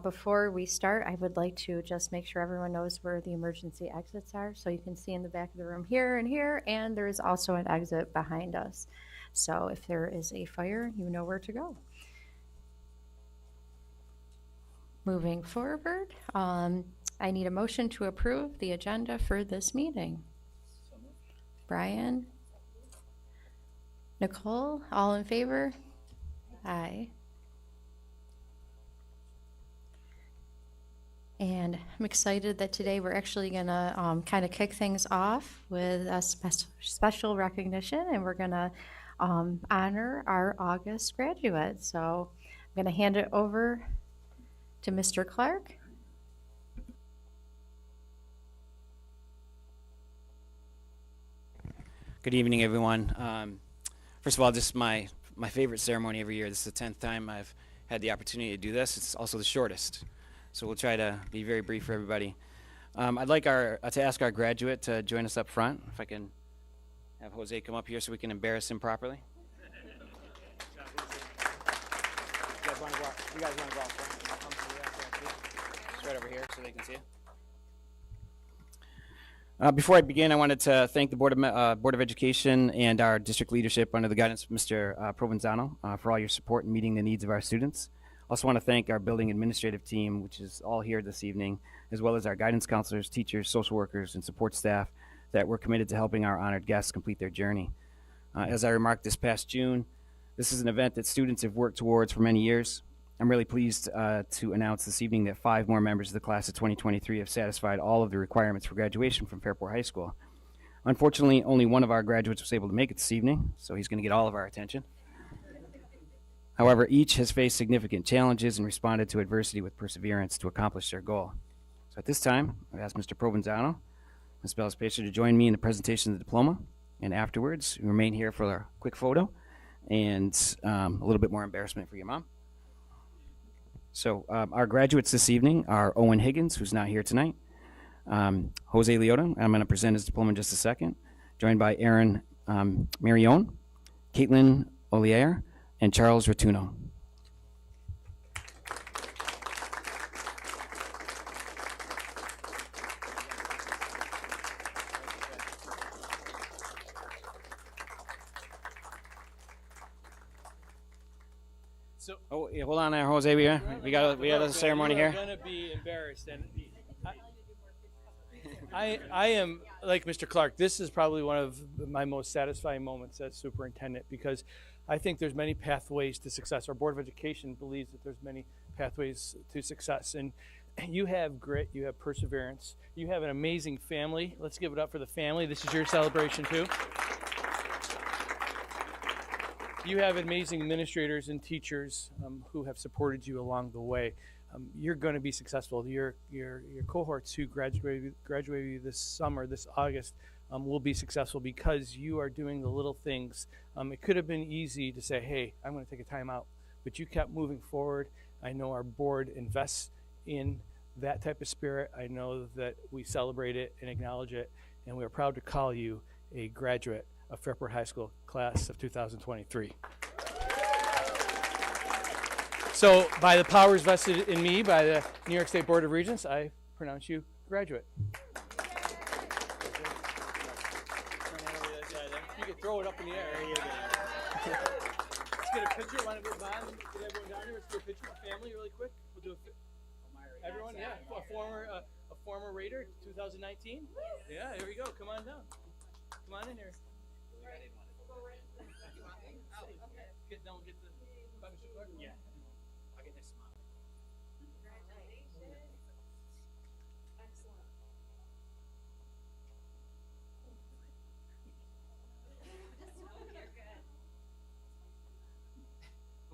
Before we start, I would like to just make sure everyone knows where the emergency exits are. So you can see in the back of the room here, and there is also an exit behind us. So if there is a fire, you know where to go. Moving forward, I need a motion to approve the agenda for this meeting. Brian? Nicole, all in favor? Aye. And I'm excited that today we're actually going to kind of kick things off with a special recognition, and we're going to honor our August graduates. So I'm going to hand it over to Mr. Clark. Good evening, everyone. First of all, this is my favorite ceremony every year. This is the 10th time I've had the opportunity to do this. It's also the shortest, so we'll try to be very brief for everybody. I'd like to ask our graduate to join us up front. If I can have Jose come up here so we can embarrass him properly. You guys want to go out front? I'll come to you. Just right over here so they can see you. Before I begin, I wanted to thank the Board of Education and our district leadership under the guidance of Mr. Provenzano for all your support in meeting the needs of our students. Also want to thank our building administrative team, which is all here this evening, as well as our guidance counselors, teachers, social workers, and support staff that were committed to helping our honored guests complete their journey. As I remarked this past June, this is an event that students have worked towards for many years. I'm really pleased to announce this evening that 5 more members of the class of 2023 have satisfied all of the requirements for graduation from Fairport High School. Unfortunately, only one of our graduates was able to make it this evening, so he's going to get all of our attention. However, each has faced significant challenges and responded to adversity with perseverance to accomplish their goal. So at this time, I've asked Mr. Provenzano, Ms. Bellis-Pacer to join me in the presentation of the diploma, and afterwards, we remain here for a quick photo and a little bit more embarrassment for your mom. So our graduates this evening are Owen Higgins, who's not here tonight, Jose Liotta, I'm going to present his diploma in just a second, joined by Aaron Marione, Caitlin Olier, and Charles Rotuno. Oh, yeah, hold on there, Jose. We got a ceremony here. I'm gonna be embarrassed, and I am like Mr. Clark. This is probably one of my most satisfying moments as superintendent because I think there's many pathways to success. Our Board of Education believes that there's many pathways to success, and you have grit, you have perseverance, you have an amazing family. Let's give it up for the family. This is your celebration too. You have amazing administrators and teachers who have supported you along the way. You're going to be successful. Your cohorts who graduated this summer, this August, will be successful because you are doing the little things. It could have been easy to say, hey, I'm going to take a time out, but you kept moving forward. I know our board invests in that type of spirit. I know that we celebrate it and acknowledge it, and we are proud to call you a graduate of Fairport High School class of 2023. So by the powers vested in me by the New York State Board of Regents, I pronounce you graduate. You can throw it up in the air. Let's get a picture. Want to get Bob? Get everyone down here. Let's get a picture of the family really quick. We'll do everyone, yeah. A former Raider, 2019. Yeah, here we go. Come on down. Come on in here. Get the Mr. Clark? Yeah. I'll get this smile. Congratulations. Excellent. You're good.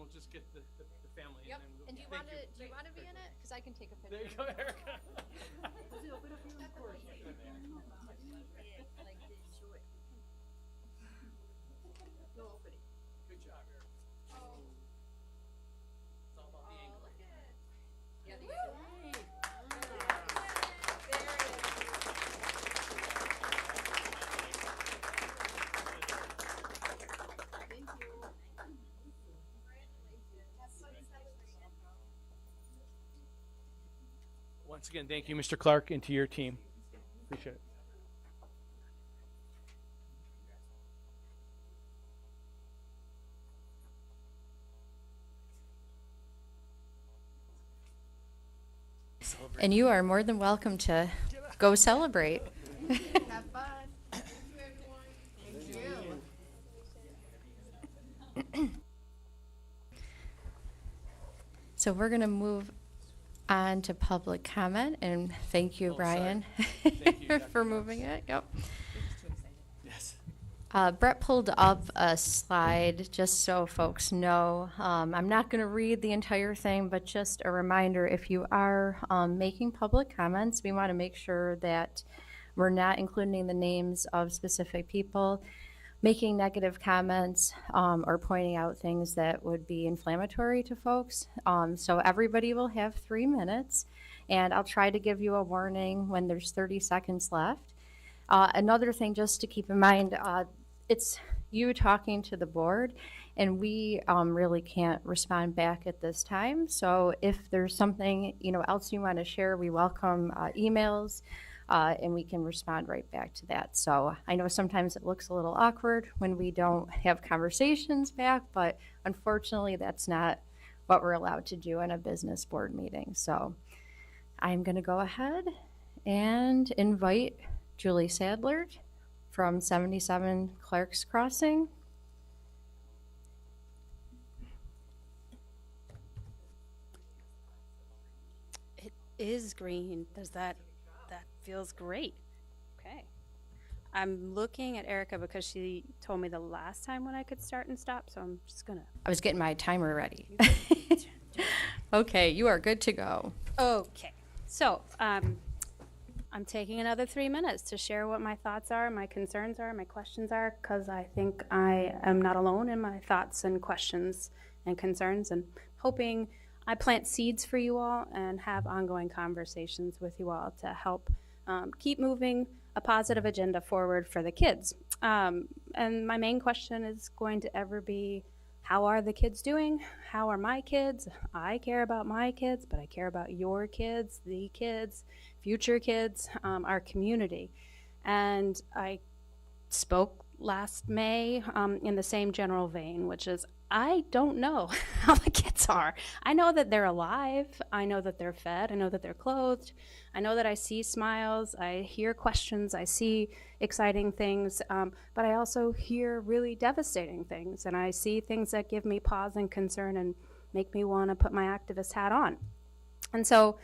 We'll just get the family. Yep. And do you want to be in it? Because I can take a picture. There you go, Erica. Good job, Eric. It's all about the angle. Yeah, Thank you. Once again, thank you, Mr. Clark, and to your team. Appreciate it. And you are more than welcome to go celebrate. Have fun. So we're going to move on to public comment, and thank you, Oh, sorry. Brian, Thank you, Dr. for moving it. Yep. Yes. Brett pulled up a slide just so folks know. I'm not going to read the entire thing, but just a reminder, if you are making public comments, we want to make sure that we're not including the names of specific people, making negative comments, or pointing out things that would be inflammatory to folks. So everybody will have 3 minutes, and I'll try to give you a warning when there's 30 seconds left. Another thing just to keep in mind, it's you talking to the board, and we really can't respond back at this time. So if there's something else you want to share, we welcome emails, and we can respond right back to that. So I know sometimes it looks a little awkward when we don't have conversations back, but unfortunately that's not what we're allowed to do in a business board meeting. So I'm going to go ahead and invite Julie Sadler from 77 Clark's Crossing. It is green. That feels great. Okay. I'm looking at Erica because she told me the last time when I could start and stop, so I'm just gonna. I was getting my timer ready. Okay, you are good to go. Okay. So, I'm taking another 3 minutes to share what my thoughts are, my concerns are, my questions are, because I think I am not alone in my thoughts and questions and concerns, and hoping I plant seeds for you all and have ongoing conversations with you all to help keep moving a positive agenda forward for the kids. And my main question is going to ever be, how are the kids doing? How are my kids? I care about my kids, but I care about your kids, the kids, future kids, our community. And I spoke last May in the same general vein, which is I don't know how the kids are. I know that they're alive. I know that they're fed. I know that they're clothed. I know that I see smiles. I hear questions. I see exciting things. But I also hear really devastating things. And I see things that give me pause and concern and make me want to put my activist hat on. And so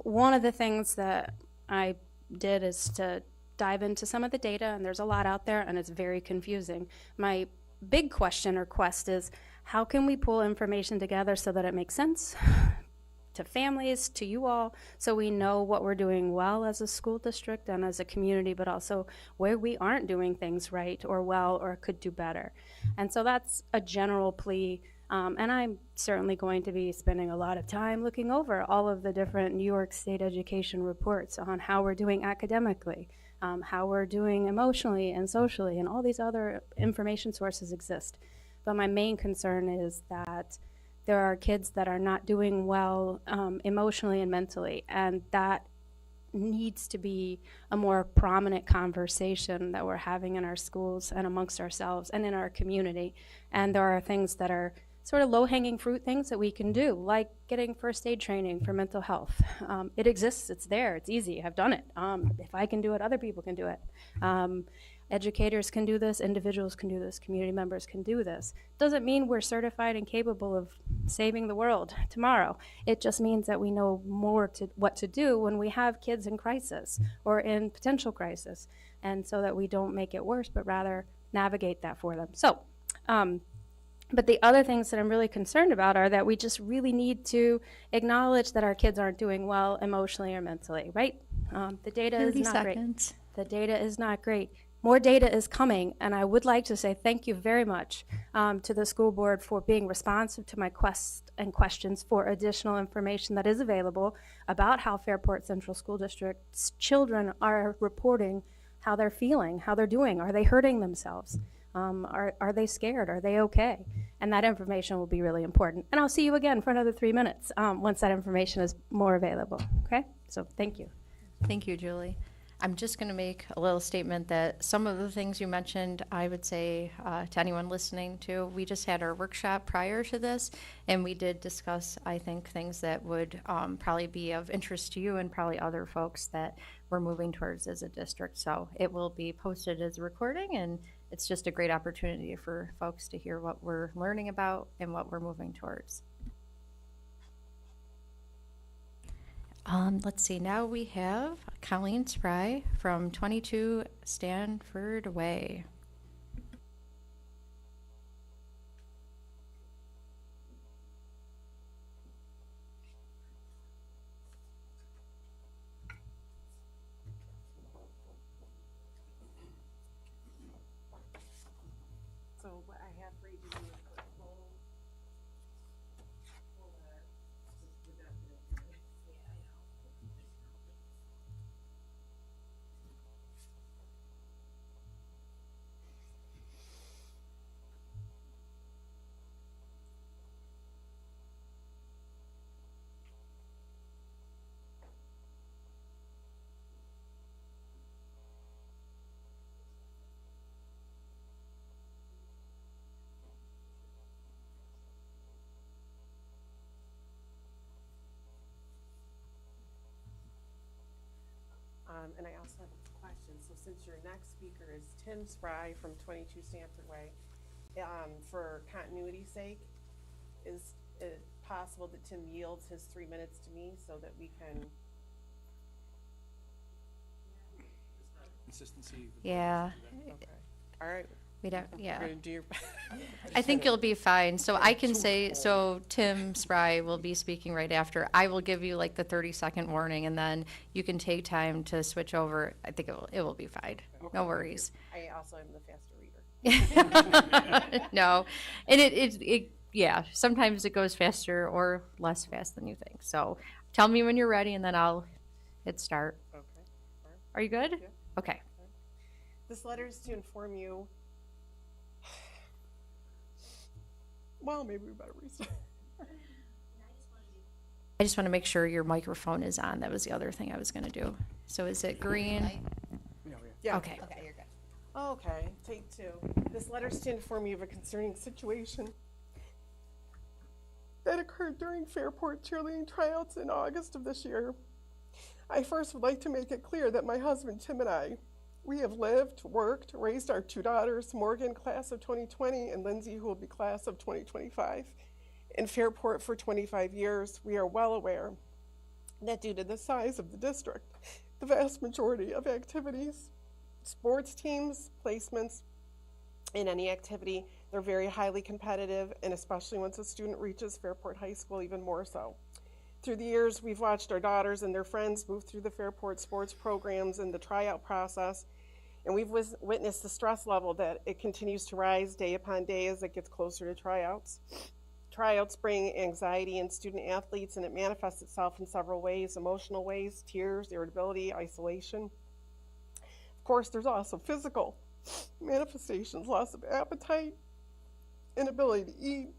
one of the things that I did is to dive into some of the data, and there's a lot out there, and it's very confusing. My big question or quest is, how can we pull information together so that it makes sense to families, to you all, so we know what we're doing well as a school district and as a community, but also where we aren't doing things right or well or could do better. And so that's a general plea. And I'm certainly going to be spending a lot of time looking over all of the different New York State education reports on how we're doing academically, how we're doing emotionally and socially, and all these other information sources exist. But my main concern is that there are kids that are not doing well emotionally and mentally, and that needs to be a more prominent conversation that we're having in our schools and amongst ourselves and in our community. And there are things that are sort of low-hanging fruit things that we can do, like getting first aid training for mental health. It exists, it's there, it's easy, I've done it. If I can do it, other people can do it. Educators can do this, individuals can do this, community members can do this. Doesn't mean we're certified and capable of saving the world tomorrow. It just means that we know more what to do when we have kids in crisis or in potential crisis, and so that we don't make it worse, but rather navigate that for them. So, but the other things that I'm really concerned about are that we just really need to acknowledge that our kids aren't doing well emotionally or mentally, right? The data is 30 not seconds. great. The data is not great. More data is coming, and I would like to say thank you very much to the school board for being responsive to my quests and questions for additional information that is available about how Fairport Central School District's children are reporting how they're feeling, how they're doing. Are they hurting themselves? Are they scared? Are they okay? And that information will be really important. And I'll see you again for another 3 minutes once that information is more available. Okay? So thank you. Thank you, Julie. I'm just going to make a little statement that some of the things you mentioned, I would say to anyone listening to, we just had our workshop prior to this, and we did discuss, I think, things that would probably be of interest to you and probably other folks that we're moving towards as a district. So it will be posted as a recording, and it's just a great opportunity for folks to hear what we're learning about and what we're moving towards. Let's see, now we have Colleen Spry from 22 Stanford Way. So what I have for you to do is put full letter. And I also have a question. So since your next speaker is Tim Spry from 22 Stanford Way, for continuity's sake, is it possible that Tim yields his 3 minutes to me so that we can? Consistency. Yeah, Okay. All right. we don't, You're yeah. gonna do your. I think you'll be fine. So I can say, so Tim Spry will be speaking right after. I will give you like the 30-second warning, and then you can take time to switch over. I think it will be fine. No worries. I also am the faster reader. No, and it yeah, sometimes it goes faster or less fast than you think. So tell me when you're ready, and then I'll hit start. Okay. Are you good? Yeah. Okay. This letter is to inform you. Well, maybe we better restart. I just want to make sure your microphone is on. That was the other thing I was going to do. So is it green? Yeah. Okay. Okay, take two. This letter is to inform you of a concerning situation that occurred during Fairport cheerleading tryouts in August of this year. I first would like to make it clear that my husband, Tim, and I, we have lived, worked, raised our two daughters, Morgan, class of 2020, and Lindsay, who will be class of 2025, in Fairport for 25 years. We are well aware that due to the size of the district, the vast majority of activities, sports teams, placements, in any activity, they're very highly competitive, and especially once a student reaches Fairport High School, even more so. Through the years, we've watched our daughters and their friends move through the Fairport sports programs and the tryout process, and we've witnessed the stress level that it continues to rise day upon day as it gets closer to tryouts. Tryouts bring anxiety in student athletes, and it manifests itself in several ways: emotional ways, tears, irritability, isolation. Of course, there's also physical manifestations: loss of appetite, inability to eat,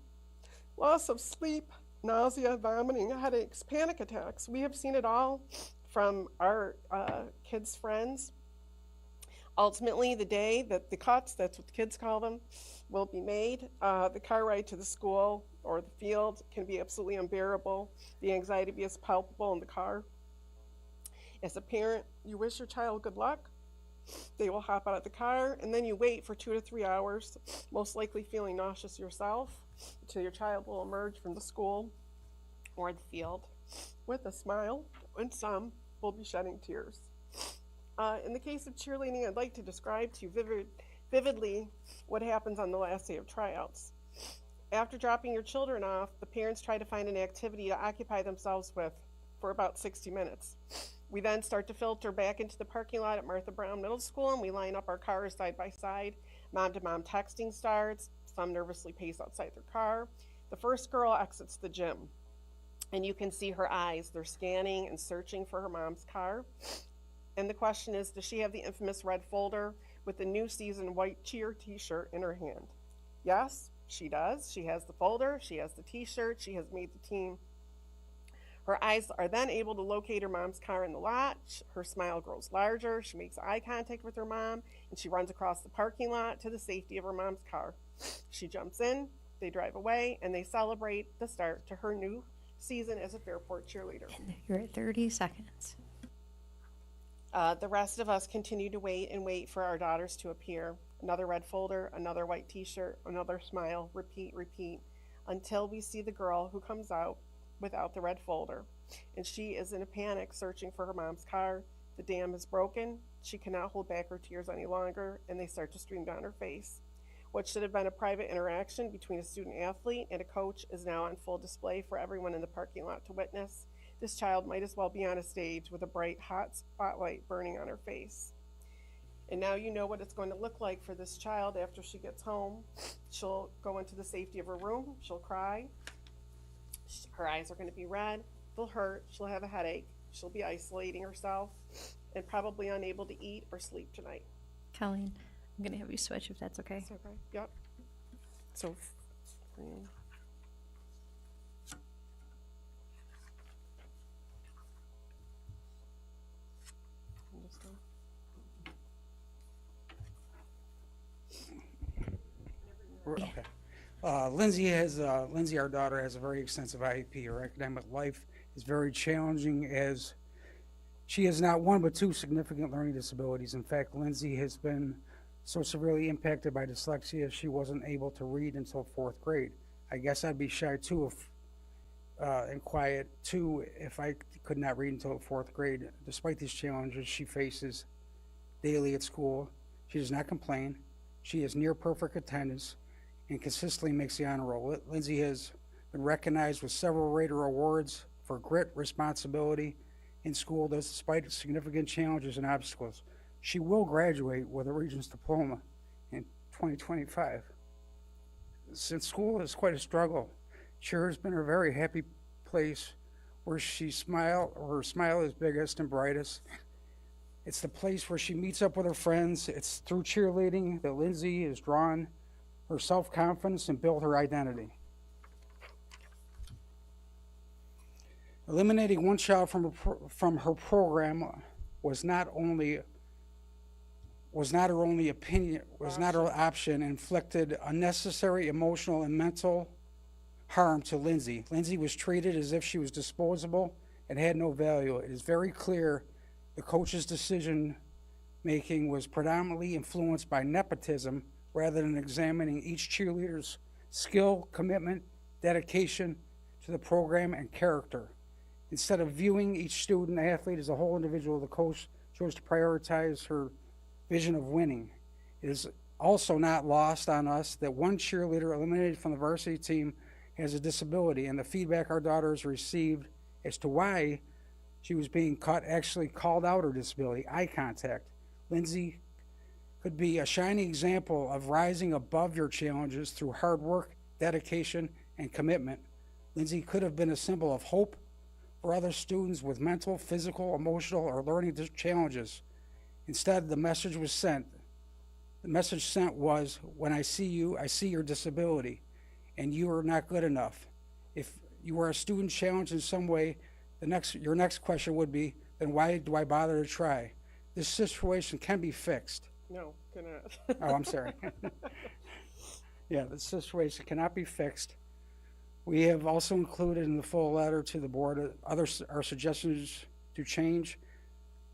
loss of sleep, nausea, vomiting, headaches, panic attacks. We have seen it all from our kids' friends. Ultimately, the day that the cuts, that's what the kids call them, will be made, the car ride to the school or the field can be absolutely unbearable. The anxiety is palpable in the car. As a parent, you wish your child good luck. They will hop out of the car, and then you wait for 2 to 3 hours, most likely feeling nauseous yourself, until your child will emerge from the school or the field with a smile, and some will be shedding tears. In the case of cheerleading, I'd like to describe to you vividly what happens on the last day of tryouts. After dropping your children off, the parents try to find an activity to occupy themselves with for about 60 minutes. We then start to filter back into the parking lot at Martha Brown Middle School, and we line up our cars side by side. Mom-to-mom texting starts. Some nervously pace outside their car. The first girl exits the gym, and you can see her eyes. They're scanning and searching for her mom's car. And the question is, does she have the infamous red folder with the new season white cheer t-shirt in her hand. Yes, she does. She has the folder, she has the t-shirt, she has made the team. Her eyes are then able to locate her mom's car in the lot. Her smile grows larger. She makes eye contact with her mom, and she runs across the parking lot to the safety of her mom's car. She jumps in, they drive away, and they celebrate the start to her new season as a Fairport cheerleader. You're at 30 seconds. The rest of us continue to wait and wait for our daughters to appear. Another red folder, another white t-shirt, another smile, repeat, repeat, until we see the girl who comes out without the red folder. And she is in a panic searching for her mom's car. The dam is broken. She cannot hold back her tears any longer, and they start to stream down her face. What should have been a private interaction between a student athlete and a coach is now on full display for everyone in the parking lot to witness. This child might as well be on a stage with a bright, hot spotlight burning on her face. And now you know what it's going to look like for this child after she gets home. She'll go into the safety of her room. She'll cry. Her eyes are going to be red. They'll hurt. She'll have a headache. She'll be isolating herself and probably unable to eat or sleep tonight. Colleen, I'm going to have you switch if that's okay. That's okay. Yep. So, Yeah. Okay. Lindsay, our daughter, has a very extensive IEP. Her academic life is very challenging as she has not one but two significant learning disabilities. In fact, Lindsay has been so severely impacted by dyslexia, she wasn't able to read until 4th grade. I guess I'd be shy too and quiet too if I could not read until 4th grade. Despite these challenges she faces daily at school, she does not complain. She has near perfect attendance and consistently makes the honor roll. Lindsay has been recognized with several Raider Awards for grit, responsibility in school, despite significant challenges and obstacles. She will graduate with a Regents diploma in 2025. Since school is quite a struggle, cheer has been her very happy place where her smile is biggest and brightest. It's the place where she meets up with her friends. It's through cheerleading that Lindsay has drawn her self-confidence and built her identity. Eliminating one child from her program was not her only option, inflicted unnecessary emotional and mental harm to Lindsay. Lindsay was treated as if she was disposable and had no value. It is very clear the coach's decision making was predominantly influenced by nepotism rather than examining each cheerleader's skill, commitment, dedication to the program, and character. Instead of viewing each student athlete as a whole individual, the coach chose to prioritize her vision of winning. It is also not lost on us that one cheerleader eliminated from the varsity team has a disability, and the feedback our daughters received as to why she was being caught actually called out her disability, eye contact. Lindsay could be a shining example of rising above your challenges through hard work, dedication, and commitment. Lindsay could have been a symbol of hope for other students with mental, physical, emotional, or learning challenges. Instead, the message was sent. The message sent was, when I see you, I see your disability, and you are not good enough. If you are a student challenged in some way, your next question would be, then why do I bother to try? This situation can be fixed. no, cannot. Oh, I'm sorry. Yeah, the situation cannot be fixed. We have also included in the full letter to the board our suggestions to change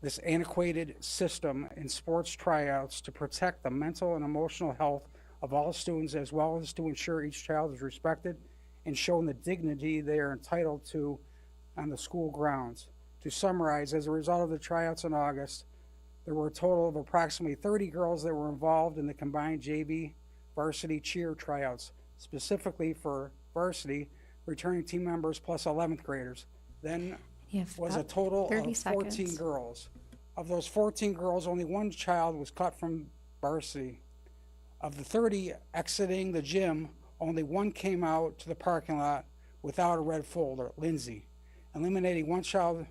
this antiquated system in sports tryouts to protect the mental and emotional health of all students, as well as to ensure each child is respected and shown the dignity they are entitled to on the school grounds. To summarize, as a result of the tryouts in August, there were a total of approximately 30 girls that were involved in the combined JV varsity cheer tryouts. Specifically for varsity, returning team members plus 11th graders. Then was a total of 14 girls. Of those 14 girls, only one child was cut from varsity. Of the 30 exiting the gym, only one came out to the parking lot without a red folder, Lindsay. Eliminating one child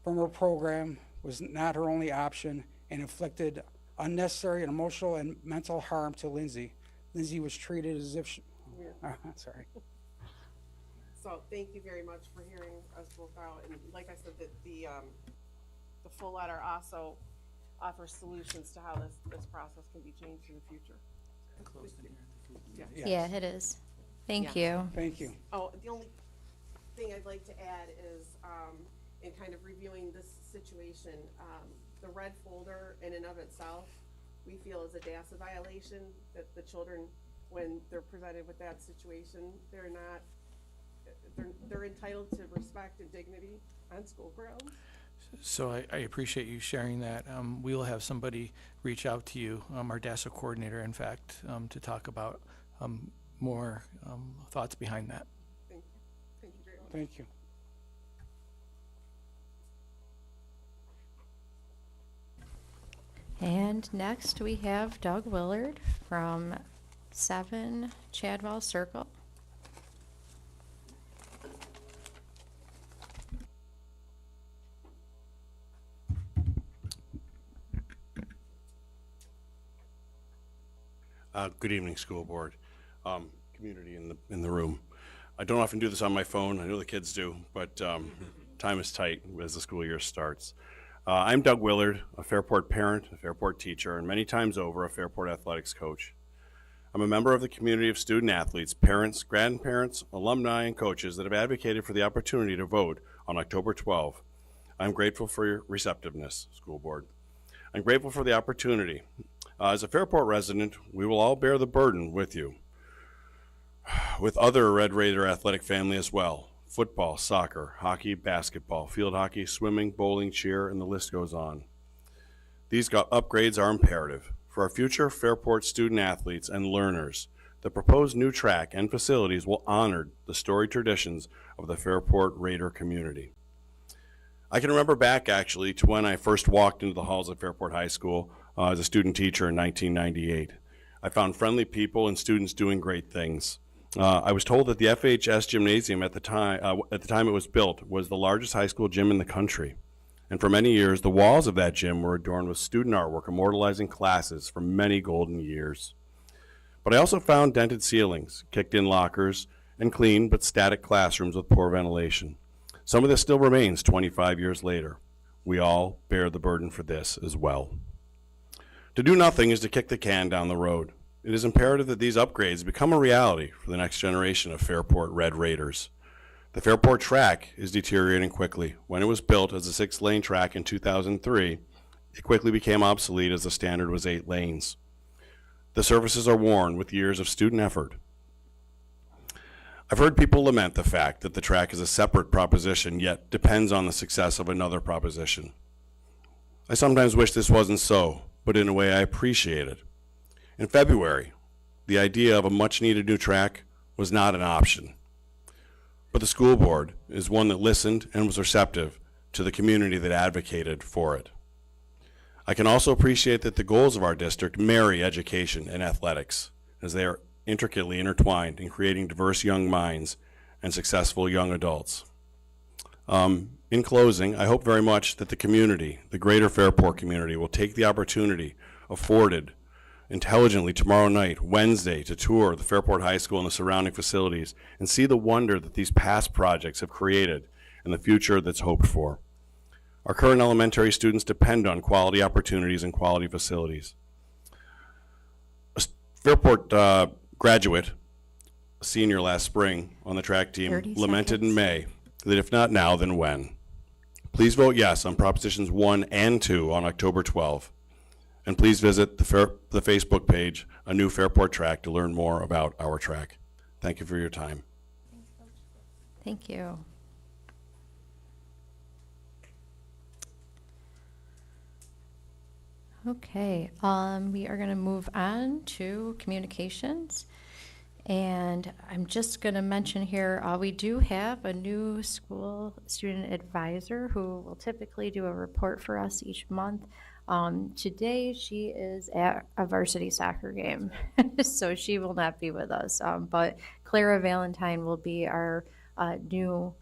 from her program was not her only option and inflicted unnecessary and emotional and mental harm to Lindsay. Lindsay was treated as if she, sorry. So thank you very much for hearing us both out. And like I said, the full letter also offers solutions to how this process can be changed in the future. Yes. Yeah, it is. Thank Yeah. you. Thank you. Oh, the only thing I'd like to add is, in kind of reviewing this situation, the red folder in and of itself, we feel is a DASA violation, that the children, when they're presented with that situation, they're entitled to respect and dignity on school grounds. So I appreciate you sharing that. We will have somebody reach out to you, our DASA coordinator, in fact, to talk about more thoughts behind that. Thank you. Thank you very much. Thank you. And next we have Doug Willard from 7 Chadwell Circle. Good evening, school board, community in the room. I don't often do this on my phone. I know the kids do, but time is tight as the school year starts. I'm Doug Willard, a Fairport parent, a Fairport teacher, and many times over a Fairport athletics coach. I'm a member of the community of student athletes, parents, grandparents, alumni, and coaches that have advocated for the opportunity to vote on October 12. I'm grateful for your receptiveness, school board. I'm grateful for the opportunity. As a Fairport resident, we will all bear the burden with you, with other Red Raider athletic family as well. Football, soccer, hockey, basketball, field hockey, swimming, bowling, cheer, and the list goes on. These upgrades are imperative for our future Fairport student athletes and learners. The proposed new track and facilities will honor the storied traditions of the Fairport Raider community. I can remember back actually to when I first walked into the halls of Fairport High School as a student teacher in 1998. I found friendly people and students doing great things. I was told that the FHS gymnasium at the time it was built was the largest high school gym in the country. And for many years, the walls of that gym were adorned with student artwork immortalizing classes from many golden years. But I also found dented ceilings, kicked-in lockers, and clean but static classrooms with poor ventilation. Some of this still remains 25 years later. We all bear the burden for this as well. To do nothing is to kick the can down the road. It is imperative that these upgrades become a reality for the next generation of Fairport Red Raiders. The Fairport track is deteriorating quickly. When it was built as a 6-lane track in 2003, it quickly became obsolete as the standard was 8 lanes. The surfaces are worn with years of student effort. I've heard people lament the fact that the track is a separate proposition, yet depends on the success of another proposition. I sometimes wish this wasn't so, but in a way I appreciate it. In February, the idea of a much-needed new track was not an option. But the school board is one that listened and was receptive to the community that advocated for it. I can also appreciate that the goals of our district marry education and athletics, as they are intricately intertwined in creating diverse young minds and successful young adults. In closing, I hope very much that the community, the greater Fairport community, will take the opportunity afforded intelligently tomorrow night, Wednesday, to tour the Fairport High School and the surrounding facilities and see the wonder that these past projects have created and the future that's hoped for. Our current elementary students depend on quality opportunities and quality facilities. A Fairport graduate, a senior last spring on the track team, 30 lamented in seconds. May that if not now, then when? Please vote yes on Propositions 1 and 2 on October 12. And please visit the Facebook page, A New Fairport Track, to learn more about our track. Thank you for your time. Thank you. Okay, we are going to move on to communications. And I'm just going to mention here, we do have a new school student advisor who will typically do a report for us each month. Today, she is at a varsity soccer game, so she will not be with us. But Clara Valentine will be our new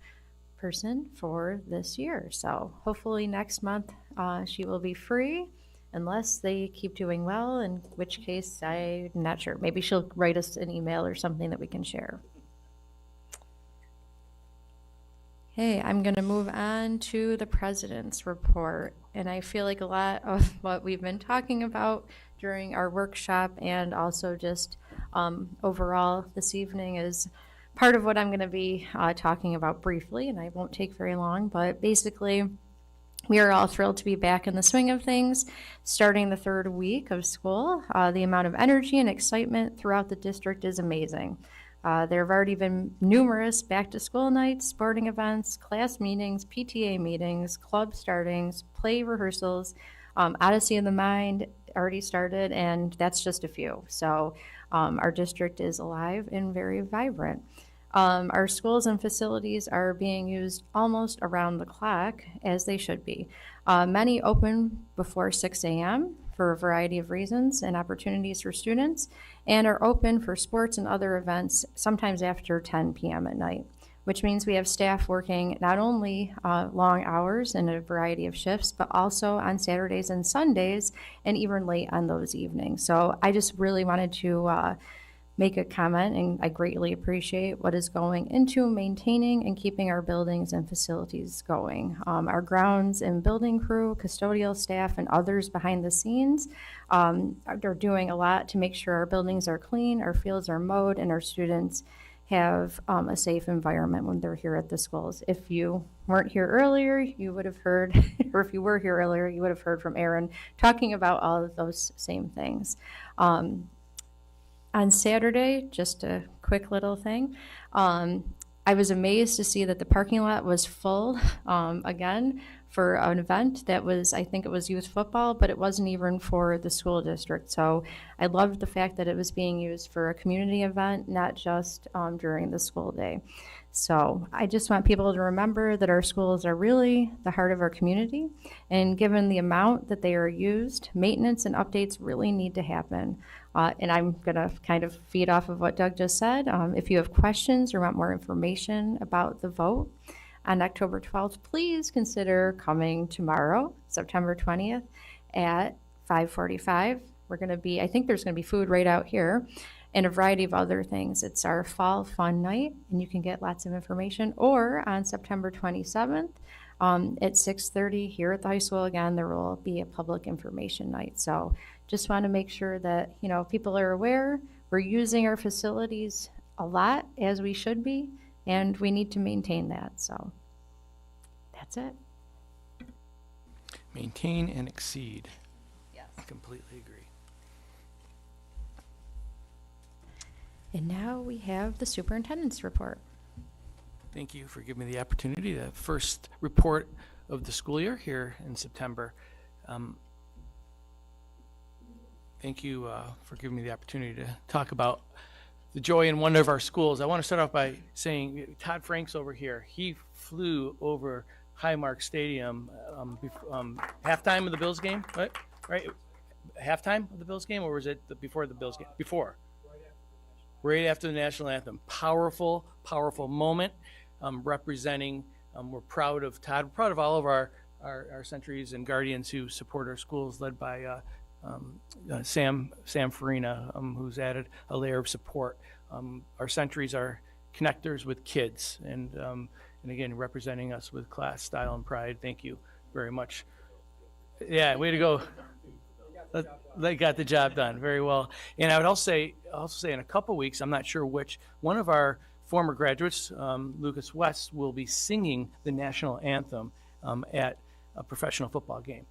person for this year. So hopefully next month she will be free unless they keep doing well, in which case I'm not sure. Maybe she'll write us an email or something that we can share. Hey, I'm going to move on to the president's report. And I feel like a lot of what we've been talking about during our workshop and also just overall this evening is part of what I'm going to be talking about briefly, and I won't take very long, but basically we are all thrilled to be back in the swing of things, starting the third week of school. The amount of energy and excitement throughout the district is amazing. There have already been numerous back-to-school nights, sporting events, class meetings, PTA meetings, club startings, play rehearsals. Odyssey of the Mind already started, and that's just a few. So our district is alive and very vibrant. Our schools and facilities are being used almost around the clock, as they should be. Many open before 6 a.m. for a variety of reasons and opportunities for students, and are open for sports and other events sometimes after 10 p.m. at night, which means we have staff working not only long hours and a variety of shifts, but also on Saturdays and Sundays and even late on those evenings. So I just really wanted to make a comment, and I greatly appreciate what is going into maintaining and keeping our buildings and facilities going. Our grounds and building crew, custodial staff, and others behind the scenes are doing a lot to make sure our buildings are clean, our fields are mowed, and our students have a safe environment when they're here at the schools. If you weren't here earlier, you would have heard, or if you were here earlier, you would have heard from Aaron talking about all of those same things. On Saturday, just a quick little thing, I was amazed to see that the parking lot was full again for an event that was, I think it was youth football, but it wasn't even for the school district. So I loved the fact that it was being used for a community event, not just during the school day. So I just want people to remember that our schools are really the heart of our community, and given the amount that they are used, maintenance and updates really need to happen. And I'm going to kind of feed off of what Doug just said. If you have questions or want more information about the vote on October 12th, please consider coming tomorrow, September 20th at 5:45. We're going to be, I think there's going to be food right out here and a variety of other things. It's our fall fun night, and you can get lots of information. Or on September 27th at 6:30 here at the high school, again, there will be a public information night. So just want to make sure that, you know, people are aware. We're using our facilities a lot, as we should be, and we need to maintain that. So that's it. Maintain and exceed. Yes. I completely agree. And now we have the superintendent's report. Thank you for giving me the opportunity, the first report of the school year here in September. Thank you for giving me the opportunity to talk about the joy and wonder of our schools. I want to start off by saying Todd Frank's over here. He flew over Highmark Stadium halftime of the Bills game, right? Halftime of the Bills game, or was it before the Bills game? Before. Right after the national anthem. Powerful, powerful moment representing. We're proud of Todd. We're proud of all of our sentries and guardians who support our schools, led by Sam Farina, who's added a layer of support. Our sentries are connectors with kids, and again, representing us with class, style, and pride. Thank you very much. Yeah, way to go. They got the job done very well. And I would also say in a couple weeks, I'm not sure which, one of our former graduates, Lucas West, will be singing the national anthem at a professional football game.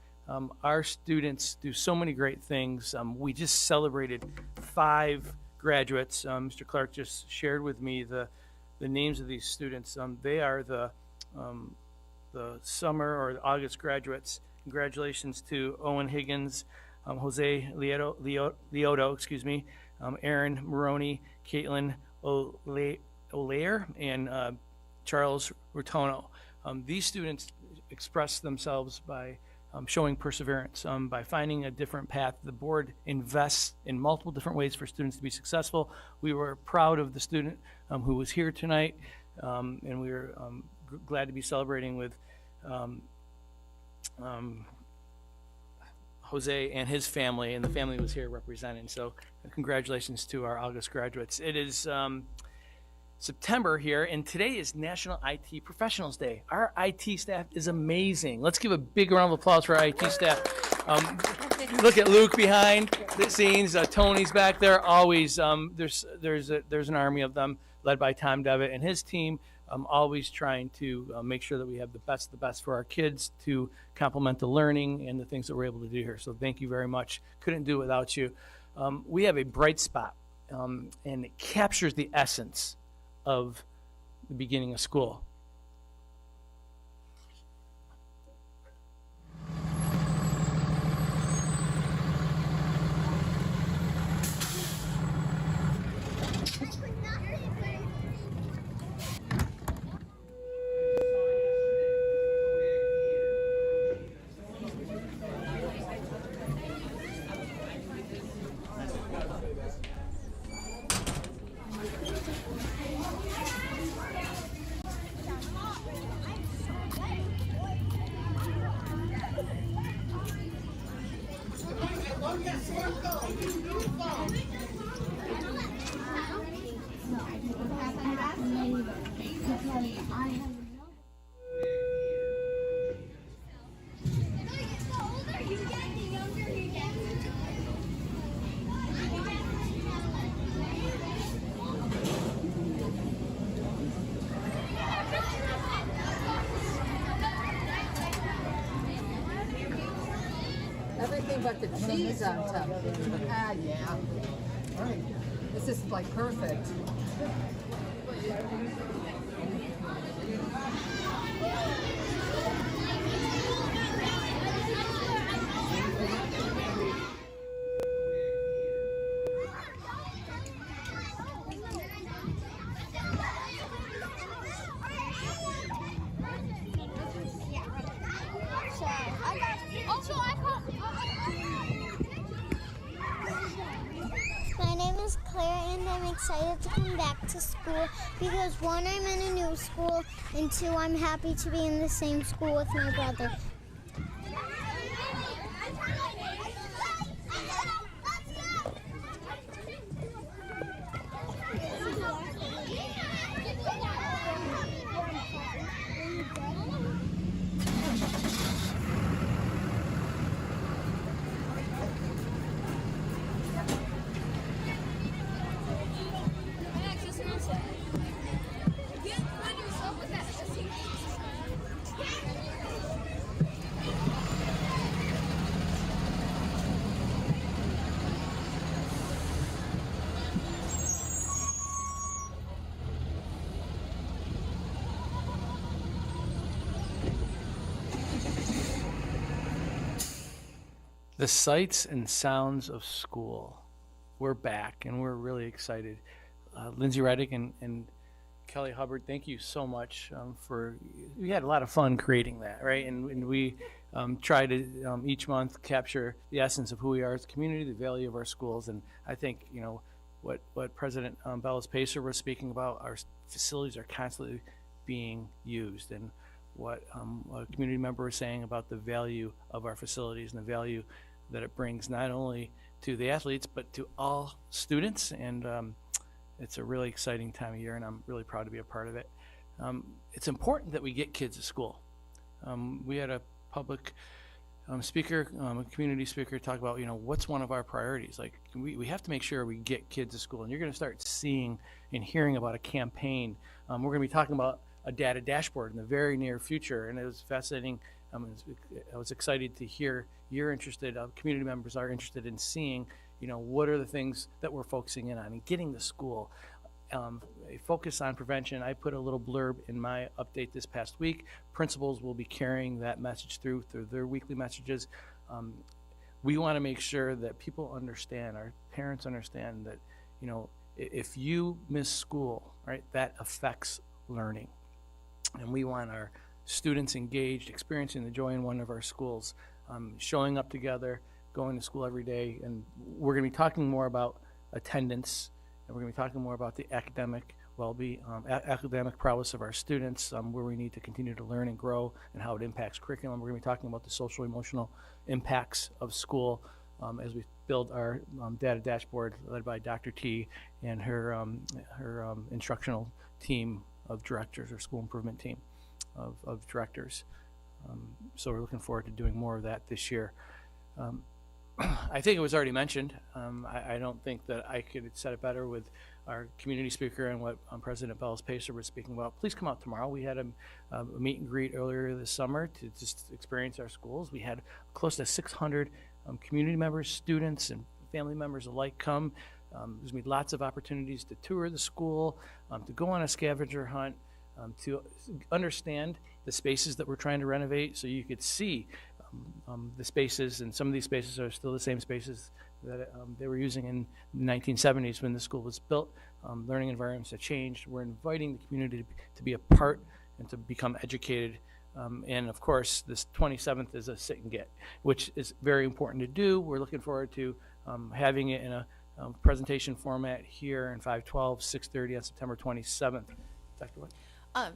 Our students do so many great things. We just celebrated 5 graduates. Mr. Clark just shared with me the names of these students. They are the summer or the August graduates. Congratulations to Owen Higgins, Jose Leoto, Aaron Maroney, Caitlin Olaire, and Charles Rotono. These students express themselves by showing perseverance, by finding a different path. The board invests in multiple different ways for students to be successful. We were proud of the student who was here tonight, and we were glad to be celebrating with Jose and his family, and the family was here representing. So congratulations to our August graduates. It is September here, and today is National IT Professionals Day. Our IT staff is amazing. Let's give a big round of applause for our IT staff. Look at Luke behind the scenes. Tony's back there. Always, there's an army of them led by Tom Devitt and his team. Always trying to make sure that we have the best for our kids to complement the learning and the things that we're able to do here. So thank you very much. Couldn't do it without you. We have a bright spot, and it captures the essence of the beginning of school. Everything but the cheese on top. Ah, yeah. All right. This is like perfect. My name is Claire, and I'm excited to come back to school because one, I'm in a new school, and two, I'm happy to be in the same school with my brother. The sights and sounds of school. We're back, and we're really excited. Lindsay Reddick and Kelly Hubbard, thank you so much we had a lot of fun creating that, right? And we try to each month capture the essence of who we are as a community, the value of our schools, and I think, what President Bellis Pacer was speaking about, our facilities are constantly being used, and what a community member was saying about the value of our facilities and the value that it brings not only to the athletes but to all students, and it's a really exciting time of year, and I'm really proud to be a part of it. It's important that we get kids to school. We had a public speaker, a community speaker, talk about what's one of our priorities. Like we have to make sure we get kids to school, and you're going to start seeing and hearing about a campaign. We're going to be talking about a data dashboard in the very near future, and it was fascinating. I was excited to hear you're interested, community members are interested in seeing, what are the things that we're focusing in on and getting to school. A focus on prevention. I put a little blurb in my update this past week. Principals will be carrying that message through their weekly messages. We want to make sure that people understand, our parents understand that, if you miss school, right, that affects learning. And we want our students engaged, experiencing the joy and wonder of our schools, showing up together, going to school every day. And we're going to be talking more about attendance, and we're going to be talking more about the academic well-being, academic prowess of our students, where we need to continue to learn and grow, and how it impacts curriculum. We're going to be talking about the social emotional impacts of school as we build our data dashboard led by Dr. T and her instructional team of directors, or school improvement team of directors. So we're looking forward to doing more of that this year. I think it was already mentioned. I don't think that I could have said it better with our community speaker and what President Bellis-Pacer was speaking about. Please come out tomorrow. We had a meet and greet earlier this summer to just experience our schools. We had close to 600 community members, students, and family members alike come. There's going to be lots of opportunities to tour the school, to go on a scavenger hunt, to understand the spaces that we're trying to renovate, so you could see the spaces, and some of these spaces are still the same spaces that they were using in the 1970s when the school was built. Learning environments have changed. We're inviting the community to be a part and to become educated. And of course, this 27th is a sit and get, which is very important to do. We're looking forward to having it in a presentation format here in 512, 6:30 on September 27th. Dr. White?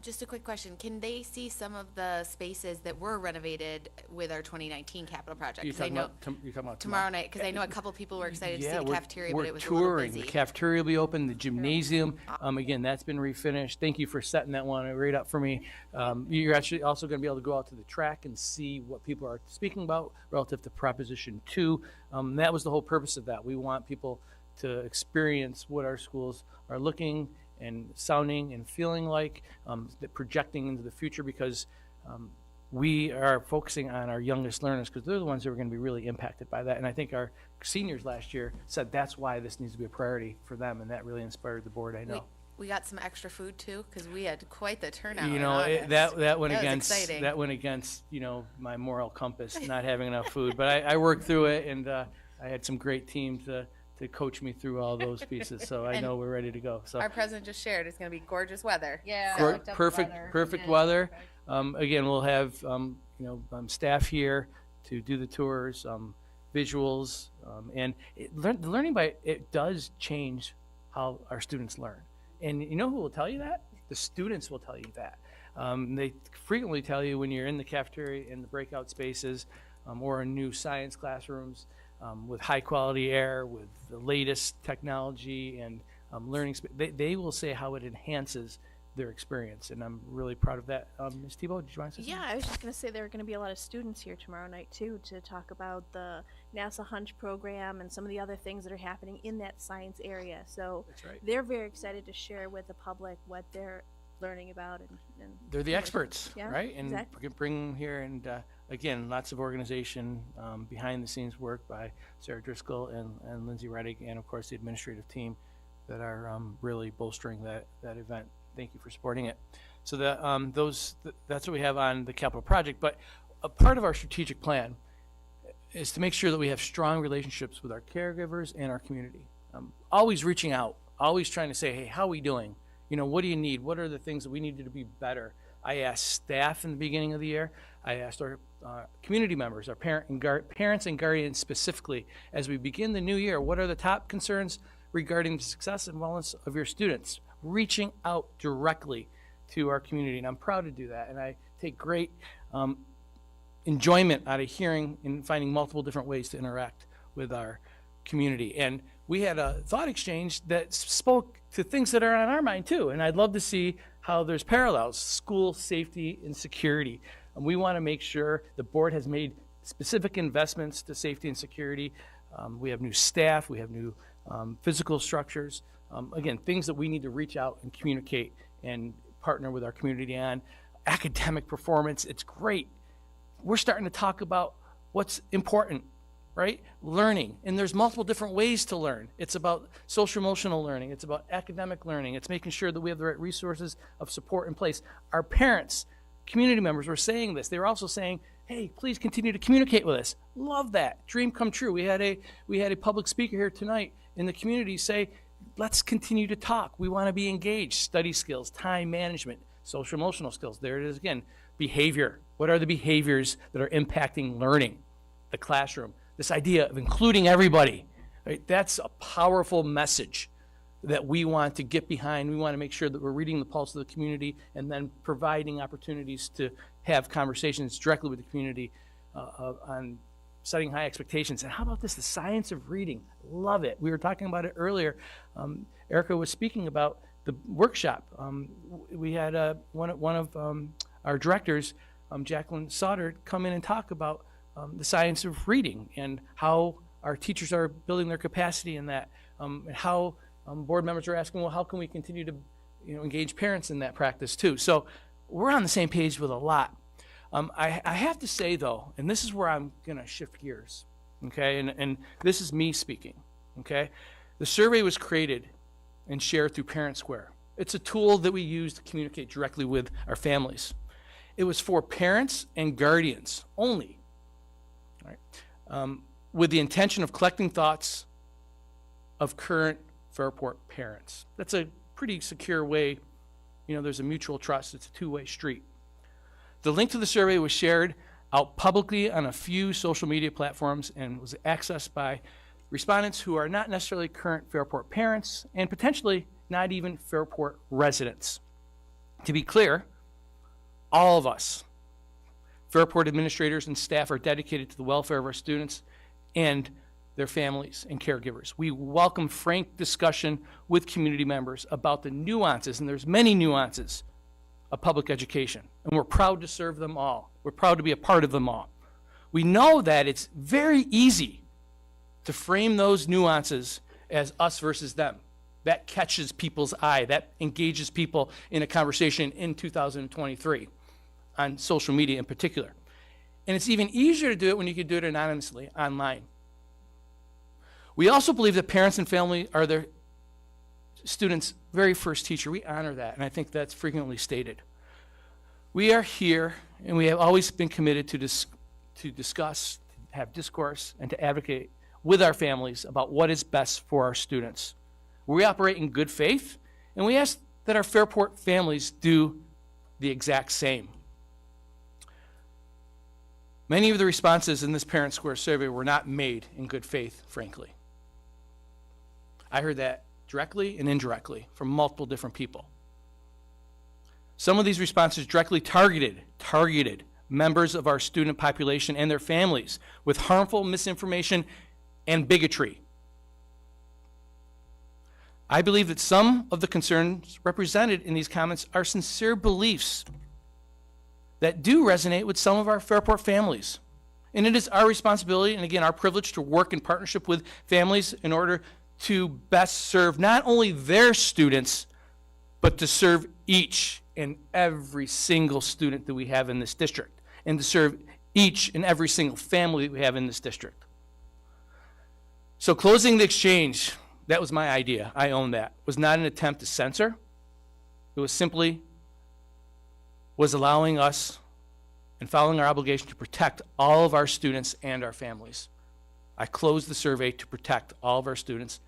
Just a quick question. Can they see some of the spaces that were renovated with our 2019 capital project? You're 'Cause I talking know about you're talking about tomorrow night, because I know a couple people were excited to see the we're- cafeteria, we're but it was a touring. little busy. The cafeteria will be open, the gymnasium, again, that's been refinished. Thank you for setting that one right up for me. You're actually also going to be able to go out to the track and see what people are speaking about relative to Proposition 2. That was the whole purpose of that. We want people to experience what our schools are looking and sounding and feeling like, projecting into the future, because we are focusing on our youngest learners, because they're the ones who are going to be really impacted by that. And I think our seniors last year said that's why this needs to be a priority for them, and that really inspired the board, I know. We got some extra food too, because we had quite the turnout. You in know, August. that went was against exciting. that went against my moral compass, not having enough food. But I worked through it, and I had some great teams to coach me through all those pieces. So I And know we're ready to go. So Our president just shared it's going to be gorgeous weather. Yeah. perfect weather. Again, we'll have staff here to do the tours, visuals, and the learning by it does change how our students learn. And you know who will tell you that? The students will tell you that. They frequently tell you when you're in the cafeteria, in the breakout spaces, or in new science classrooms, with high quality air, with the latest technology and learning. They will say how it enhances their experience, and I'm really proud of that. Ms. Tebow, did you want to say something? Yeah, I was just going to say there are going to be a lot of students here tomorrow night too to talk about the NASA Hunch program and some of the other things that are happening in that science area. So That's right. they're very excited to share with the public what they're learning about, and They're the experts, Yeah, right? And exactly. we can bring them here, and again, lots of organization, behind the scenes work by Sarah Driscoll and Lindsay Reddick, and of course the administrative team that are really bolstering that event. Thank you for supporting it. So that's what we have on the capital project. But a part of our strategic plan is to make sure that we have strong relationships with our caregivers and our community. Always reaching out, always trying to say, hey, how are we doing? What do you need? What are the things that we need to be better? I asked staff in the beginning of the year. I asked our community members, our parents and guardians specifically, as we begin the new year, what are the top concerns regarding the success and wellness of your students? Reaching out directly to our community, and I'm proud to do that. And I take great enjoyment out of hearing and finding multiple different ways to interact with our community. And we had a thought exchange that spoke to things that are on our mind too, and I'd love to see how there's parallels: school safety and security. And we want to make sure the board has made specific investments to safety and security. We have new staff, we have new physical structures. Again, things that we need to reach out and communicate and partner with our community on. Academic performance, it's great. We're starting to talk about what's important, right? Learning, and there's multiple different ways to learn. It's about social emotional learning, it's about academic learning, it's making sure that we have the right resources of support in place. Our parents, community members were saying this. They were also saying, hey, please continue to communicate with us. Love that. Dream come true. We had a public speaker here tonight in the community say, let's continue to talk. We want to be engaged. Study skills, time management, social emotional skills. There it is again. Behavior. What are the behaviors that are impacting learning? The classroom. This idea of including everybody. Right? That's a powerful message that we want to get behind. We want to make sure that we're reading the pulse of the community and then providing opportunities to have conversations directly with the community on setting high expectations. And how about this, the science of reading? Love it. We were talking about it earlier. Erica was speaking about the workshop. We had one of our directors, Jacqueline Sauter, come in and talk about the science of reading and how our teachers are building their capacity in that, and how board members are asking, well, how can we continue to engage parents in that practice too? So we're on the same page with a lot. I have to say, though, and this is where I'm going to shift gears, okay, and this is me speaking, okay? The survey was created and shared through Parent Square. It's a tool that we use to communicate directly with our families. It was for parents and guardians only, right? With the intention of collecting thoughts of current Fairport parents. That's a pretty secure way. There's a mutual trust. It's a two-way street. The link to the survey was shared out publicly on a few social media platforms and was accessed by respondents who are not necessarily current Fairport parents and potentially not even Fairport residents. To be clear, all of us, Fairport administrators and staff, are dedicated to the welfare of our students and their families and caregivers. We welcome frank discussion with community members about the nuances, and there's many nuances, of public education, and we're proud to serve them all. We're proud to be a part of them all. We know that it's very easy to frame those nuances as us versus them. That catches people's eye. That engages people in a conversation in 2023 on social media in particular. And it's even easier to do it when you can do it anonymously online. We also believe that parents and family are their students' very first teacher. We honor that, and I think that's frequently stated. We are here, and we have always been committed to discuss, to have discourse, and to advocate with our families about what is best for our students. We operate in good faith, and we ask that our Fairport families do the exact same. Many of the responses in this Parent Square survey were not made in good faith, frankly. I heard that directly and indirectly from multiple different people. Some of these responses directly targeted members of our student population and their families with harmful misinformation and bigotry. I believe that some of the concerns represented in these comments are sincere beliefs that do resonate with some of our Fairport families. And it is our responsibility, and again, our privilege, to work in partnership with families in order to best serve not only their students, but to serve each and every single student that we have in this district, and to serve each and every single family that we have in this district. So closing the exchange, that was my idea. I own that. It was not an attempt to censor. It was simply allowing us and following our obligation to protect all of our students and our families. I closed the survey to protect all of our students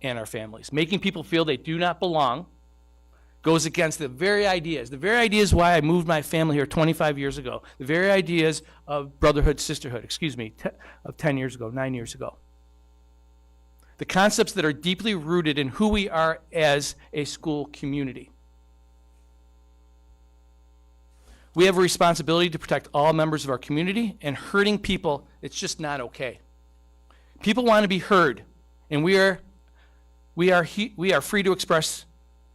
and our families. Making people feel they do not belong goes against the very ideas why I moved my family here 25 years ago, the very ideas of brotherhood, sisterhood, of 9 years ago. The concepts that are deeply rooted in who we are as a school community. We have a responsibility to protect all members of our community, and hurting people, it's just not okay. People want to be heard, and we are free to express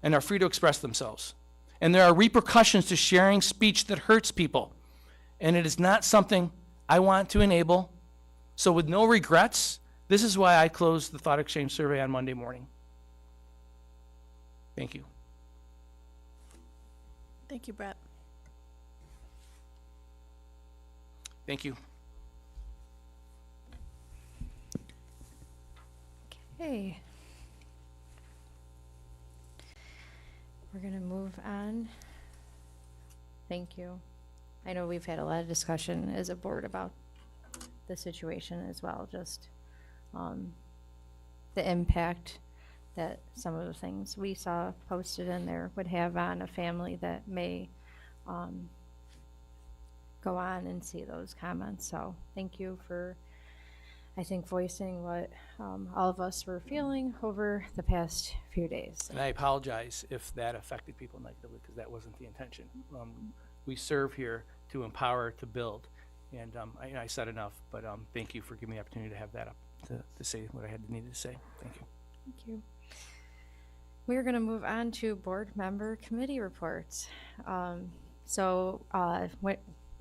and are free to express themselves. And there are repercussions to sharing speech that hurts people, and it is not something I want to enable. So with no regrets, this is why I closed the Thought Exchange survey on Monday morning. Thank you. Thank you, Brett. Thank you. Okay. We're going to move on. Thank you. I know we've had a lot of discussion as a board about the situation as well, just the impact that some of the things we saw posted in there would have on a family that may go on and see those comments. So thank you for I think voicing what all of us were feeling over the past few days. And I apologize if that affected people negatively, because that wasn't the intention. We serve here to empower, to build, and I said enough, but thank you for giving me the opportunity to have that up to say what I had needed to say. Thank you. Thank you. We're going to move on to board member committee reports.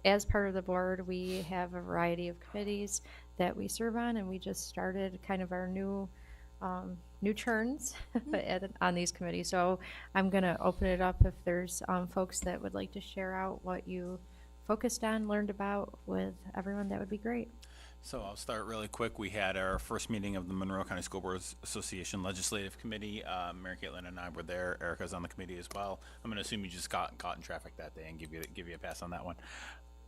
As part of the board, we have a variety of committees that we serve on, and we just started kind of our new turns on these committees. So I'm going to open it up if there's folks that would like to share out what you focused on, learned about with everyone. That would be great. So I'll start really quick. We had our first meeting of the Monroe County School Boards Association Legislative Committee. Mary Caitlin and I were there. Erica's on the committee as well. I'm going to assume you just got caught in traffic that day and give you a pass on that one.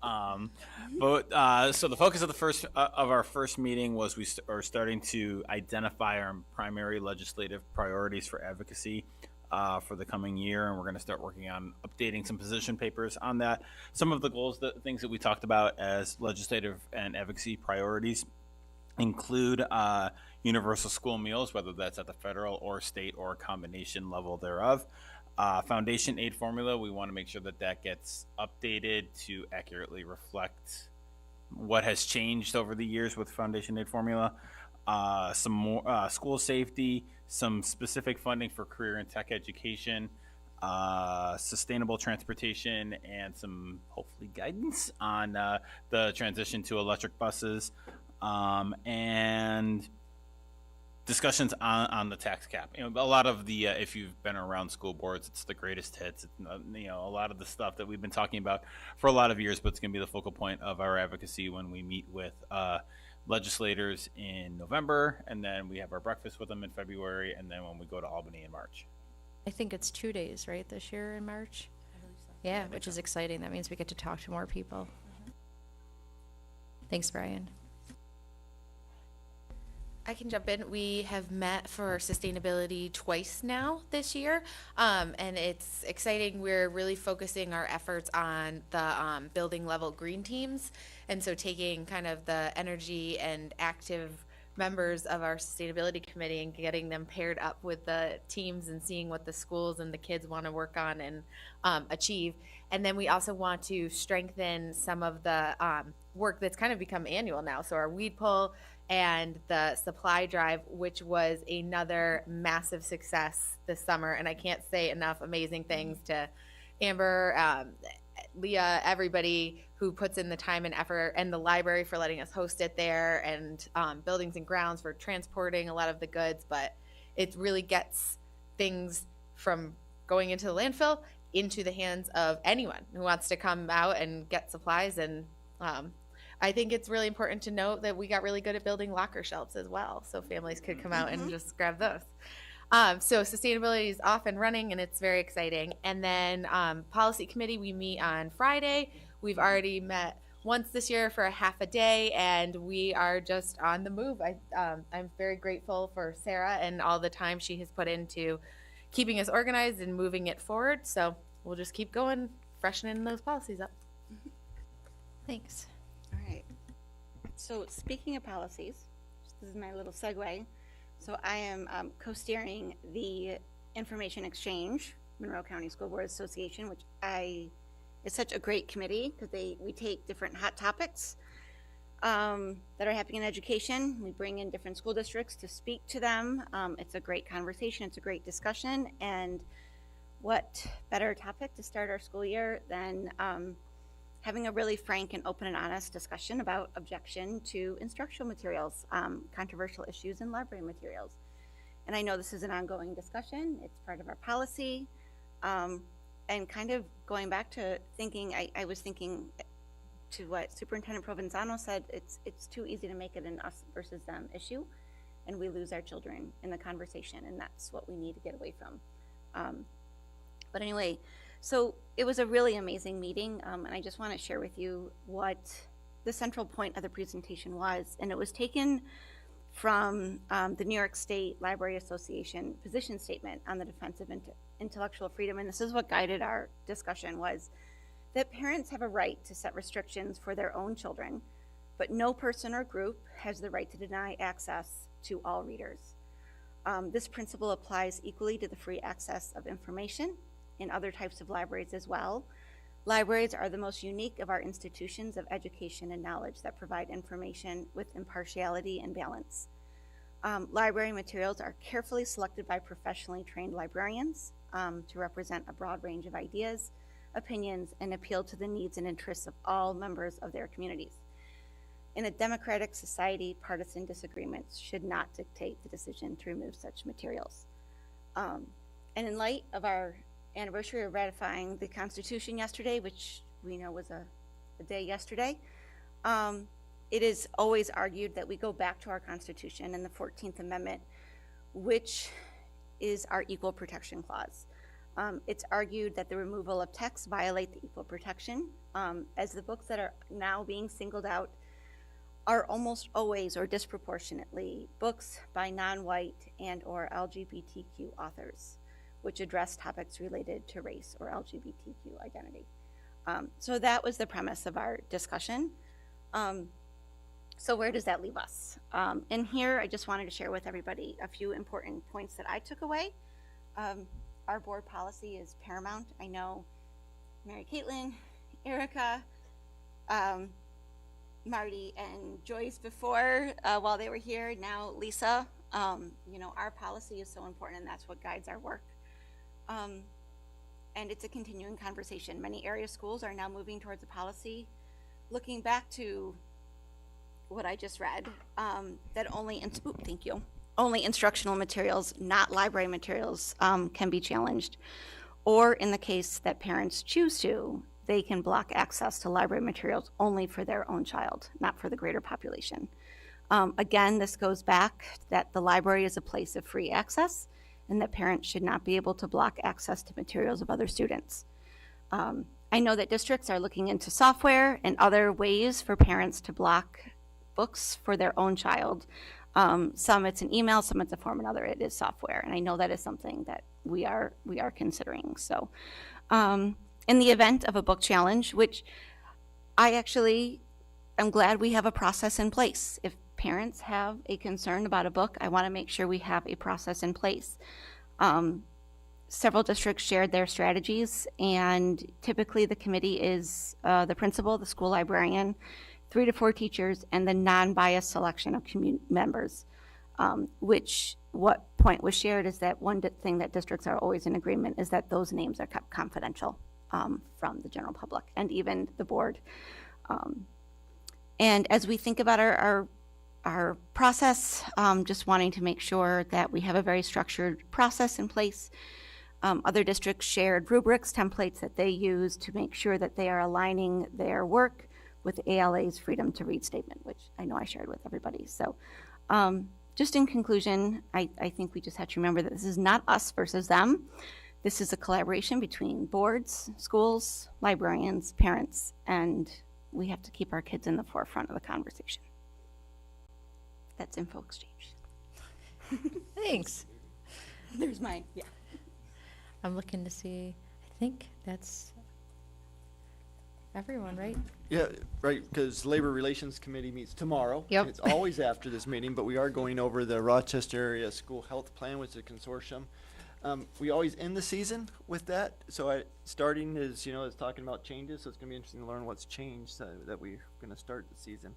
So the focus of the first of our first meeting was we are starting to identify our primary legislative priorities for advocacy for the coming year, and we're going to start working on updating some position papers on that. Some of the goals, the things that we talked about as legislative and advocacy priorities include universal school meals, whether that's at the federal or state or a combination level thereof. Foundation aid formula, we want to make sure that that gets updated to accurately reflect what has changed over the years with foundation aid formula. Some more school safety, some specific funding for career and tech education, sustainable transportation, and some hopefully guidance on the transition to electric buses, and discussions on the tax cap. A lot of the if you've been around school boards, it's the greatest hits. It's, a lot of the stuff that we've been talking about for a lot of years, but it's going to be the focal point of our advocacy when we meet with legislators in November, and then we have our breakfast with them in February, and then when we go to Albany in March. I think it's 2 days, right, this year in March? I believe so. Yeah, which is exciting. That means we get to talk to more people. Thanks, Brian. I can jump in. We have met for sustainability twice now this year, and it's exciting. We're really focusing our efforts on the building level green teams, and so taking kind of the energy and active members of our sustainability committee and getting them paired up with the teams and seeing what the schools and the kids want to work on and achieve. And then we also want to strengthen some of the work that's kind of become annual now. So our weed pull and the supply drive, which was another massive success this summer. And I can't say enough amazing things to Amber, Leah, everybody who puts in the time and effort, and the library for letting us host it there, and Buildings and Grounds for transporting a lot of the goods. But it really gets things from going into the landfill into the hands of anyone who wants to come out and get supplies. And I think it's really important to note that we got really good at building locker shelves as well, so families could come out and just grab those. So sustainability is off and running, and it's very exciting. And then policy committee, we meet on Friday. We've already met once this year for a half a day, and we are just on the move. I'm very grateful for Sarah and all the time she has put into keeping us organized and moving it forward. So we'll just keep going, freshening those policies up. Thanks. All right. So speaking of policies, this is my little segue. So I am co-steering the Information Exchange, Monroe County School Board Association, which is such a great committee because we take different hot topics that are happening in education. We bring in different school districts to speak to them. It's a great conversation. It's a great discussion. And what better topic to start our school year than having a really frank and open and honest discussion about objection to instructional materials, controversial issues in library materials. And I know this is an ongoing discussion. It's part of our policy. And kind of going back to thinking, I was thinking to what Superintendent Provenzano said, it's too easy to make it an us versus them issue, and we lose our children in the conversation, and that's what we need to get away from. But anyway, so it was a really amazing meeting, and I just want to share with you what the central point of the presentation was. And it was taken from the New York State Library Association position statement on the defense of intellectual freedom. And this is what guided our discussion, was that parents have a right to set restrictions for their own children but no person or group has the right to deny access to all readers. This principle applies equally to the free access of information in other types of libraries as well. Libraries are the most unique of our institutions of education and knowledge that provide information with impartiality and balance. Library materials are carefully selected by professionally trained librarians to represent a broad range of ideas, opinions, and appeal to the needs and interests of all members of their communities. In a democratic society, partisan disagreements should not dictate the decision to remove such materials. And in light of our anniversary of ratifying the Constitution yesterday, which we know was a day yesterday, it is always argued that we go back to our Constitution and the 14th Amendment, which is our Equal Protection Clause. It's argued that the removal of texts violate the equal protection, as the books that are now being singled out are almost always or disproportionately books by non-white and or LGBTQ authors, which address topics related to race or LGBTQ identity. So that was the premise of our discussion. So where does that leave us? In here, I just wanted to share with everybody a few important points that I took away. Our board policy is paramount. I know Mary Caitlin, Erica, Marty, and Joyce before, while they were here, now Lisa. You know, our policy is so important, and that's what guides our work. And it's a continuing conversation. Many area schools are now moving towards a policy, looking back to what I just read, that only instructional materials, not library materials, can be challenged. Or in the case that parents choose to, they can block access to library materials only for their own child, not for the greater population. Again, this goes back that the library is a place of free access and that parents should not be able to block access to materials of other students. I know that districts are looking into software and other ways for parents to block books for their own child. Some it's an email, some it's a form, another it is software. And I know that is something that we are considering. So in the event of a book challenge, which I actually am glad we have a process in place. If parents have a concern about a book, I want to make sure we have a process in place. Several districts shared their strategies, and typically the committee is the principal, the school librarian, 3 to 4 teachers, and the non-biased selection of community members. What point was shared is that one thing that districts are always in agreement is that those names are kept confidential from the general public and even the board. And as we think about our process, just wanting to make sure that we have a very structured process in place. Other districts shared rubrics, templates that they use to make sure that they are aligning their work with ALA's freedom to read statement, which I know I shared with everybody. So just in conclusion, I think we just have to remember that this is not us versus them. This is a collaboration between boards, schools, librarians, parents, and we have to keep our kids in the forefront of the conversation. That's info exchange. Thanks. There's mine, yeah. I'm looking to see, I think that's everyone, right? Yeah, right, because Labor Relations Committee meets tomorrow. Yep. It's always after this meeting, but we are going over the Rochester Area School Health Plan, which is a consortium. We always end the season with that, so starting is, it's talking about changes, so it's going to be interesting to learn what's changed that we're going to start the season.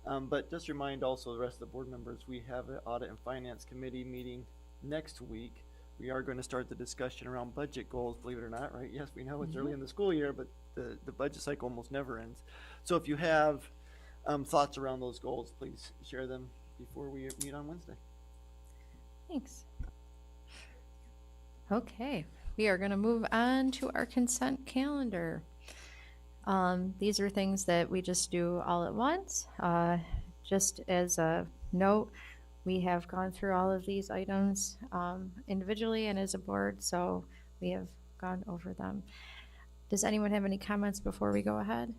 But just remind also the rest of the board members, we have an Audit and Finance Committee meeting next week. We are going to start the discussion around budget goals, believe it or not, right? Yes, we know it's early in the school year, but the budget cycle almost never ends. So if you have thoughts around those goals, please share them before we meet on Wednesday. Thanks. Okay, we are going to move on to our consent calendar. These are things that we just do all at once. Just as a note, we have gone through all of these items individually and as a board, so we have gone over them. Does anyone have any comments before we go ahead?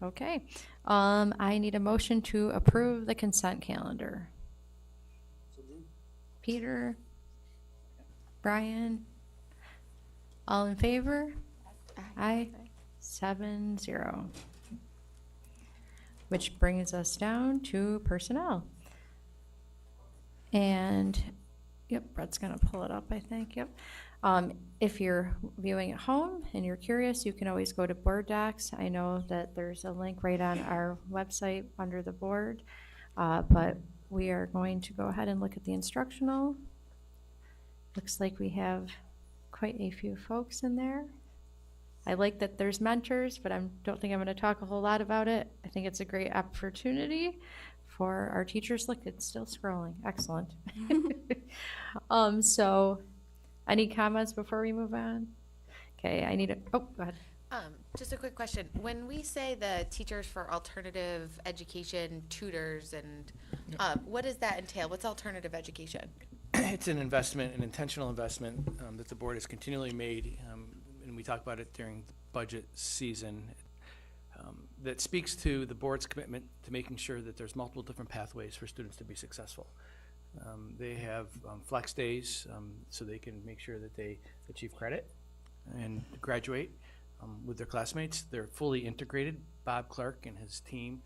Okay, I need a motion to approve the consent calendar. Peter, Brian, all in favor? Aye. 7-0. which brings us down to personnel. And, yep, Brett's gonna pull it up, I think, yep. If you're viewing at home and you're curious, you can always go to board docs. I know that there's a link right on our website under the board, but we are going to go ahead and look at the instructional. Looks like we have quite a few folks in there. I like that there's mentors, but I don't think I'm going to talk a whole lot about it. I think it's a great opportunity for our teachers. Look, it's still scrolling. Excellent. So any comments before we move on? Okay, I need a, oh, go ahead. Just a quick question. When we say the teachers for alternative education tutors and what does that entail? What's alternative education? It's an investment, an intentional investment that the board has continually made, and we talk about it during the budget season, that speaks to the board's commitment to making sure that there's multiple different pathways for students to be successful. They have flex days so they can make sure that they achieve credit and graduate with their classmates. They're fully integrated. Bob Clark and his team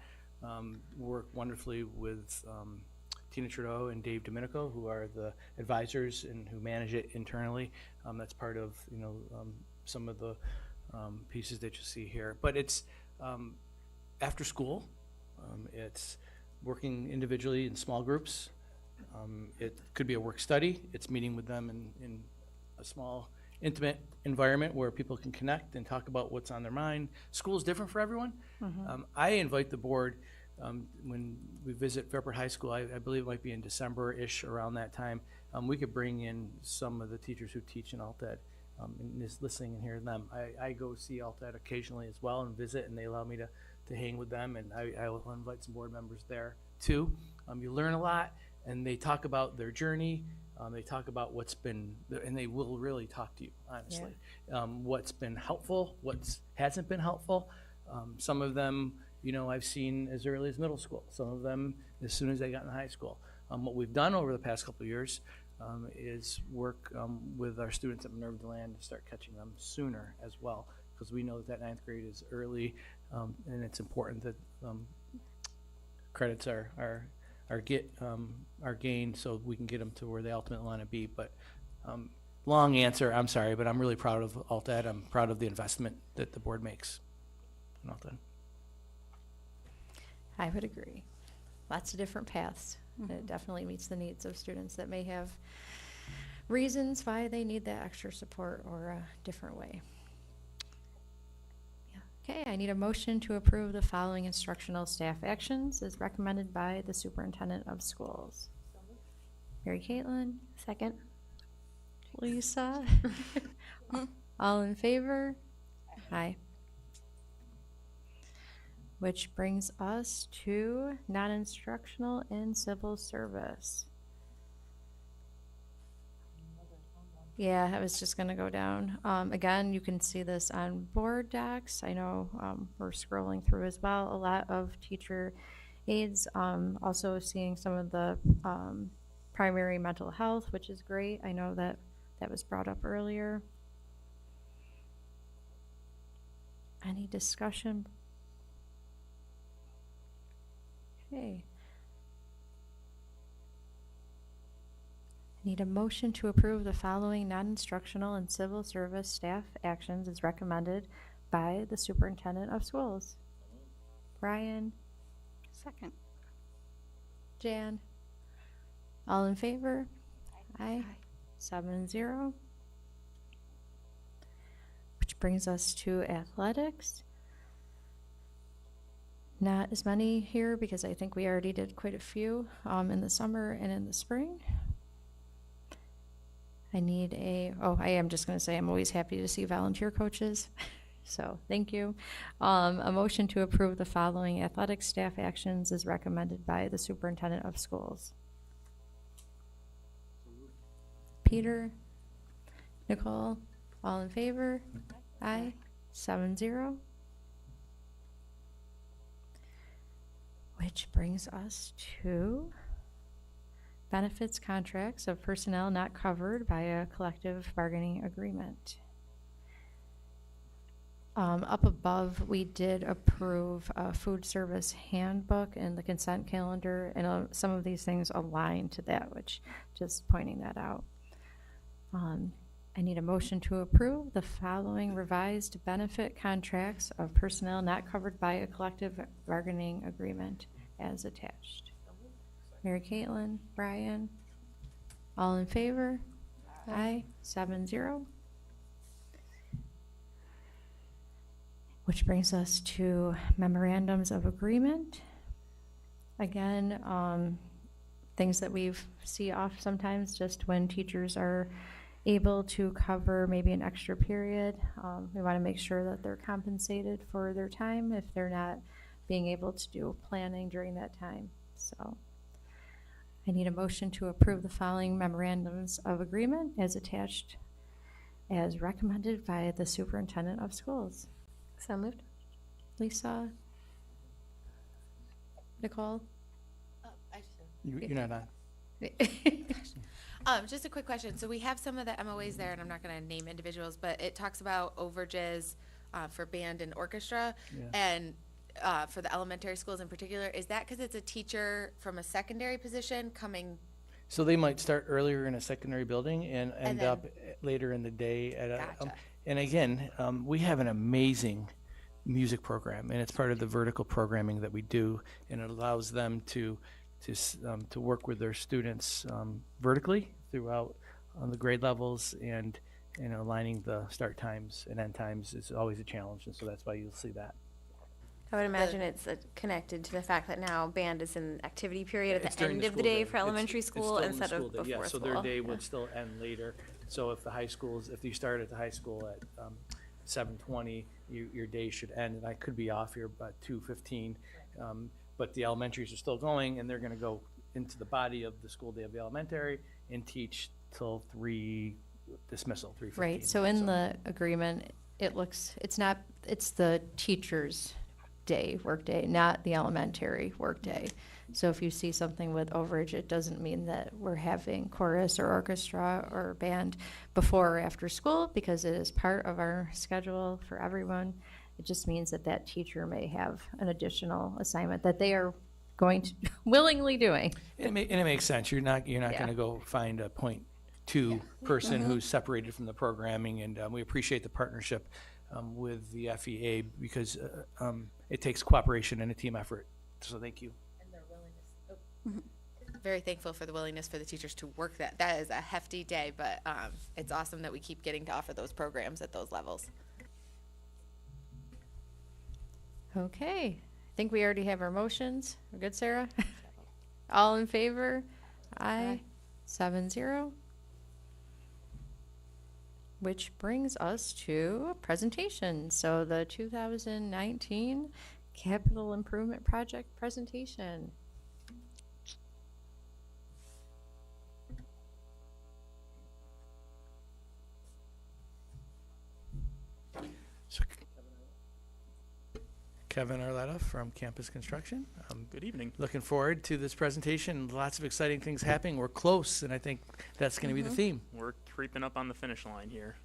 work wonderfully with Tina Trudeau and Dave Domenico, who are the advisors and who manage it internally. That's part of some of the pieces that you see here. But it's after school. It's working individually in small groups. It could be a work study. It's meeting with them in a small, intimate environment where people can connect and talk about what's on their mind. School is different for everyone. I invite the board when we visit Fairport High School, I believe it might be in December-ish, around that time, we could bring in some of the teachers who teach in Alt-Ed and just listening and hearing them. I go see Alt-Ed occasionally as well and visit, and they allow me to hang with them, and I will invite some board members there too. You learn a lot, and they talk about their journey. They talk about what's been, and they will really talk to you, honestly. Yeah. What's been helpful, what hasn't been helpful. Some of them, I've seen as early as middle school. Some of them as soon as they got in high school. What we've done over the past couple of years is work with our students at Minerva Deland to start catching them sooner as well, because we know that ninth grade is early, and it's important that credits are gained so we can get them to where they ultimately want to be. But long answer, I'm sorry, but I'm really proud of Alt-Ed. I'm proud of the investment that the board makes in Alt-Ed. I would agree. Lots of different paths. It definitely meets the needs of students that may have reasons why they need that extra support or a different way. Yeah. Okay, I need a motion to approve the following instructional staff actions as recommended by the superintendent of schools. Mary Caitlin, second. Lisa. All in favor? Aye. Which brings us to non-instructional and civil service. Yeah, I was just gonna go down. Again, you can see this on board docs. I know we're scrolling through as well. A lot of teacher aides, also seeing some of the primary mental health, which is great. I know that was brought up earlier. Any discussion? Okay. Need a motion to approve the following non-instructional and civil service staff actions as recommended by the superintendent of schools. Brian? Second. Jan? All in favor? Aye. 7-0. Which brings us to athletics. Not as many here because I think we already did quite a few in the summer and in the spring. I need I am just going to say I'm always happy to see volunteer coaches. So thank you. A motion to approve the following athletic staff actions is recommended by the superintendent of schools. Peter, Nicole, all in favor? Aye. 7-0. Which brings us to benefits contracts of personnel not covered by a collective bargaining agreement. Up above, we did approve a food service handbook and the consent calendar, and some of these things align to that, which just pointing that out. I need a motion to approve the following revised benefit contracts of personnel not covered by a collective bargaining agreement as attached. Mary Caitlin, Brian, all in favor? Aye, 7-0. Which brings us to memorandums of agreement. Again, things that we see off sometimes just when teachers are able to cover maybe an extra period. We want to make sure that they're compensated for their time if they're not being able to do planning during that time. So I need a motion to approve the following memorandums of agreement as attached, as recommended by the superintendent of schools. So moved. Lisa? Nicole? You're not on. Just a quick question. So we have some of the MOAs there, and I'm not going to name individuals, but it talks about overages for band and orchestra, and for the elementary schools in particular. Is that because it's a teacher from a secondary position coming? So they might start earlier in a secondary building and end then- up later in the day at a. Gotcha. And again, we have an amazing music program, and it's part of the vertical programming that we do, and it allows them to work with their students vertically throughout on the grade levels, and aligning the start times and end times is always a challenge, and so that's why you'll see that. I would imagine it's connected to the fact that now band is in activity period It's at the during end of the school day day. for elementary It's school still in the instead of school day, before yeah, school. so their day Yeah. would still end later. So if the high schools, if you start at the high school at 7:20, your day should end, and I could be off here by 2:15, but the elementaries are still going, and they're going to go into the body of the school day of the elementary and teach till 3 dismissal, 3:15. Right, so in the agreement, it's the teacher's day, work day, not the elementary work day. So if you see something with overage, it doesn't mean that we're having chorus or orchestra or band before or after school, because it is part of our schedule for everyone. It just means that that teacher may have an additional assignment that they are going to willingly doing. And it makes sense. You're not Yeah. going to go find a .2 person who's separated from the programming, and we appreciate the partnership with the FEA, because it takes cooperation and a team effort. So thank you. And their willingness. Very thankful for the willingness for the teachers to work that. That is a hefty day, but it's awesome that we keep getting to offer those programs at those levels. Okay, I think we already have our motions. We're good, Sarah? All in favor? Aye. 7-0. Which brings us to presentation. So the 2019 Capital Improvement Project presentation. Kevin Arletta from Campus Construction. Good evening. Looking forward to this presentation. Lots of exciting things happening. We're close, and I think that's going to be the theme. We're creeping up on the finish line here.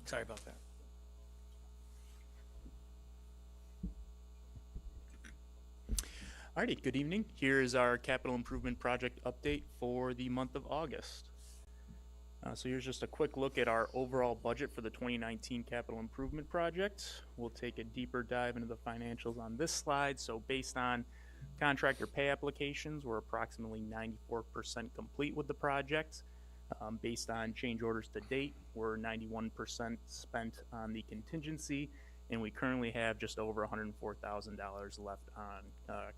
Sorry about that. Alrighty, good evening. Here is our capital improvement project update for the month of August. So here's just a quick look at our overall budget for the 2019 capital improvement project. We'll take a deeper dive into the financials on this slide. So based on contractor pay applications, we're approximately 94% complete with the project. Based on change orders to date, we're 91% spent on the contingency, and we currently have just over $104,000 left on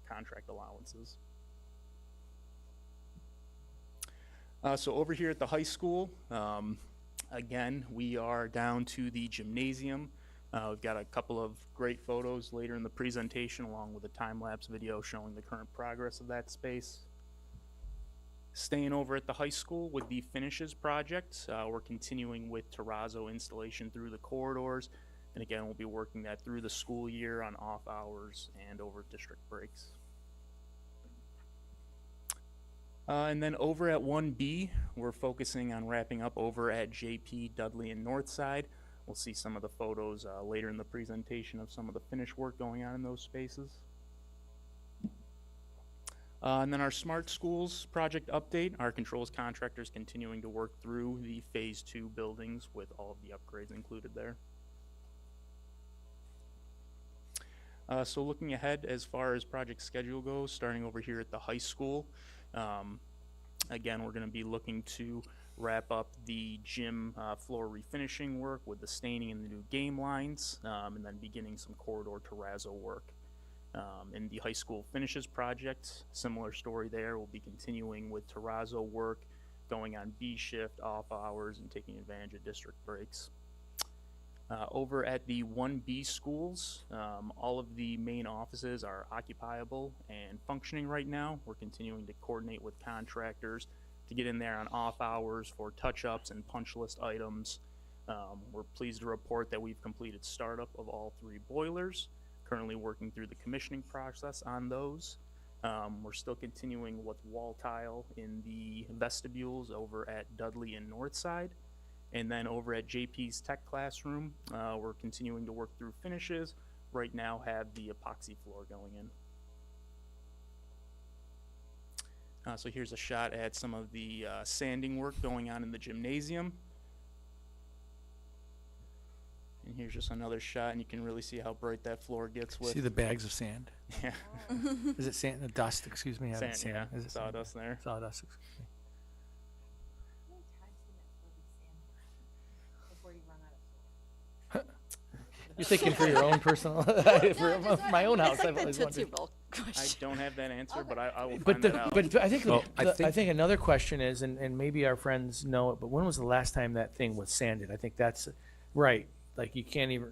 contract allowances. So over here at the high school, again, we are down to the gymnasium. We've got a couple of great photos later in the presentation, along with a time-lapse video showing the current progress of that space. Staying over at the high school with the finishes project, we're continuing with terrazzo installation through the corridors. And again, we'll be working that through the school year on off hours and over district breaks. And then over at 1B, we're focusing on wrapping up over at JP, Dudley, and Northside. We'll see some of the photos later in the presentation of some of the finished work going on in those spaces. And then our Smart Schools project update. Our controls contractor is continuing to work through the Phase 2 buildings with all of the upgrades included there. So looking ahead as far as project schedule goes, starting over here at the high school, again, we're going to be looking to wrap up the gym floor refinishing work with the staining and the new game lines, and then beginning some corridor terrazzo work. In the high school finishes project, similar story there. We'll be continuing with terrazzo work, going on B shift, off hours, and taking advantage of district breaks. Over at the 1B schools, all of the main offices are occupiable and functioning right now. We're continuing to coordinate with contractors to get in there on off hours for touch-ups and punch list items. We're pleased to report that we've completed startup of all 3 boilers, currently working through the commissioning process on those. We're still continuing with wall tile in the vestibules over at Dudley and Northside. And then over at JP's tech classroom, we're continuing to work through finishes. Right now have the epoxy floor going in. So here's a shot at some of the sanding work going on in the gymnasium. And here's just another shot, and you can really see how bright that floor gets with. See the bags of sand? Yeah. Is it sand? Dust, excuse me. Sand, yeah. Is it Sawdust there. Sawdust, excuse me. You're thinking for your own personal, for my own house. I've always wondered. I don't have that answer, but I will find that out. But I think, I think another question is, and maybe our friends know it, but when was the last time that thing was sanded? I think that's right. Like you can't even.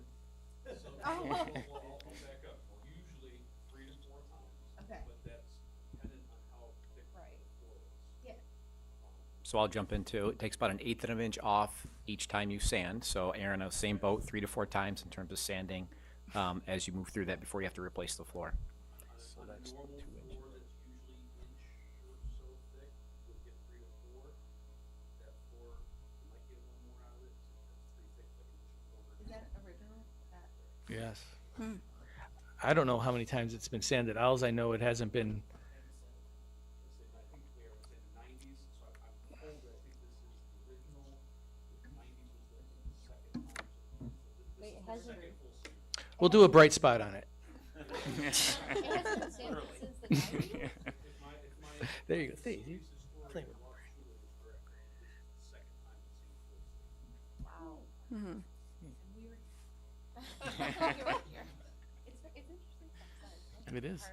So I'll jump into, it takes about 1/8 of an inch off each time you sand. So Aaron, on the same boat 3 to 4 times in terms of sanding as you move through that before you have to replace the floor. So that's 2 inches. Yes. I don't know how many times it's been sanded. Alls I know it hasn't been. We'll do a bright spot on it. There you go. See, you play with Wow. Mm-hmm. It is.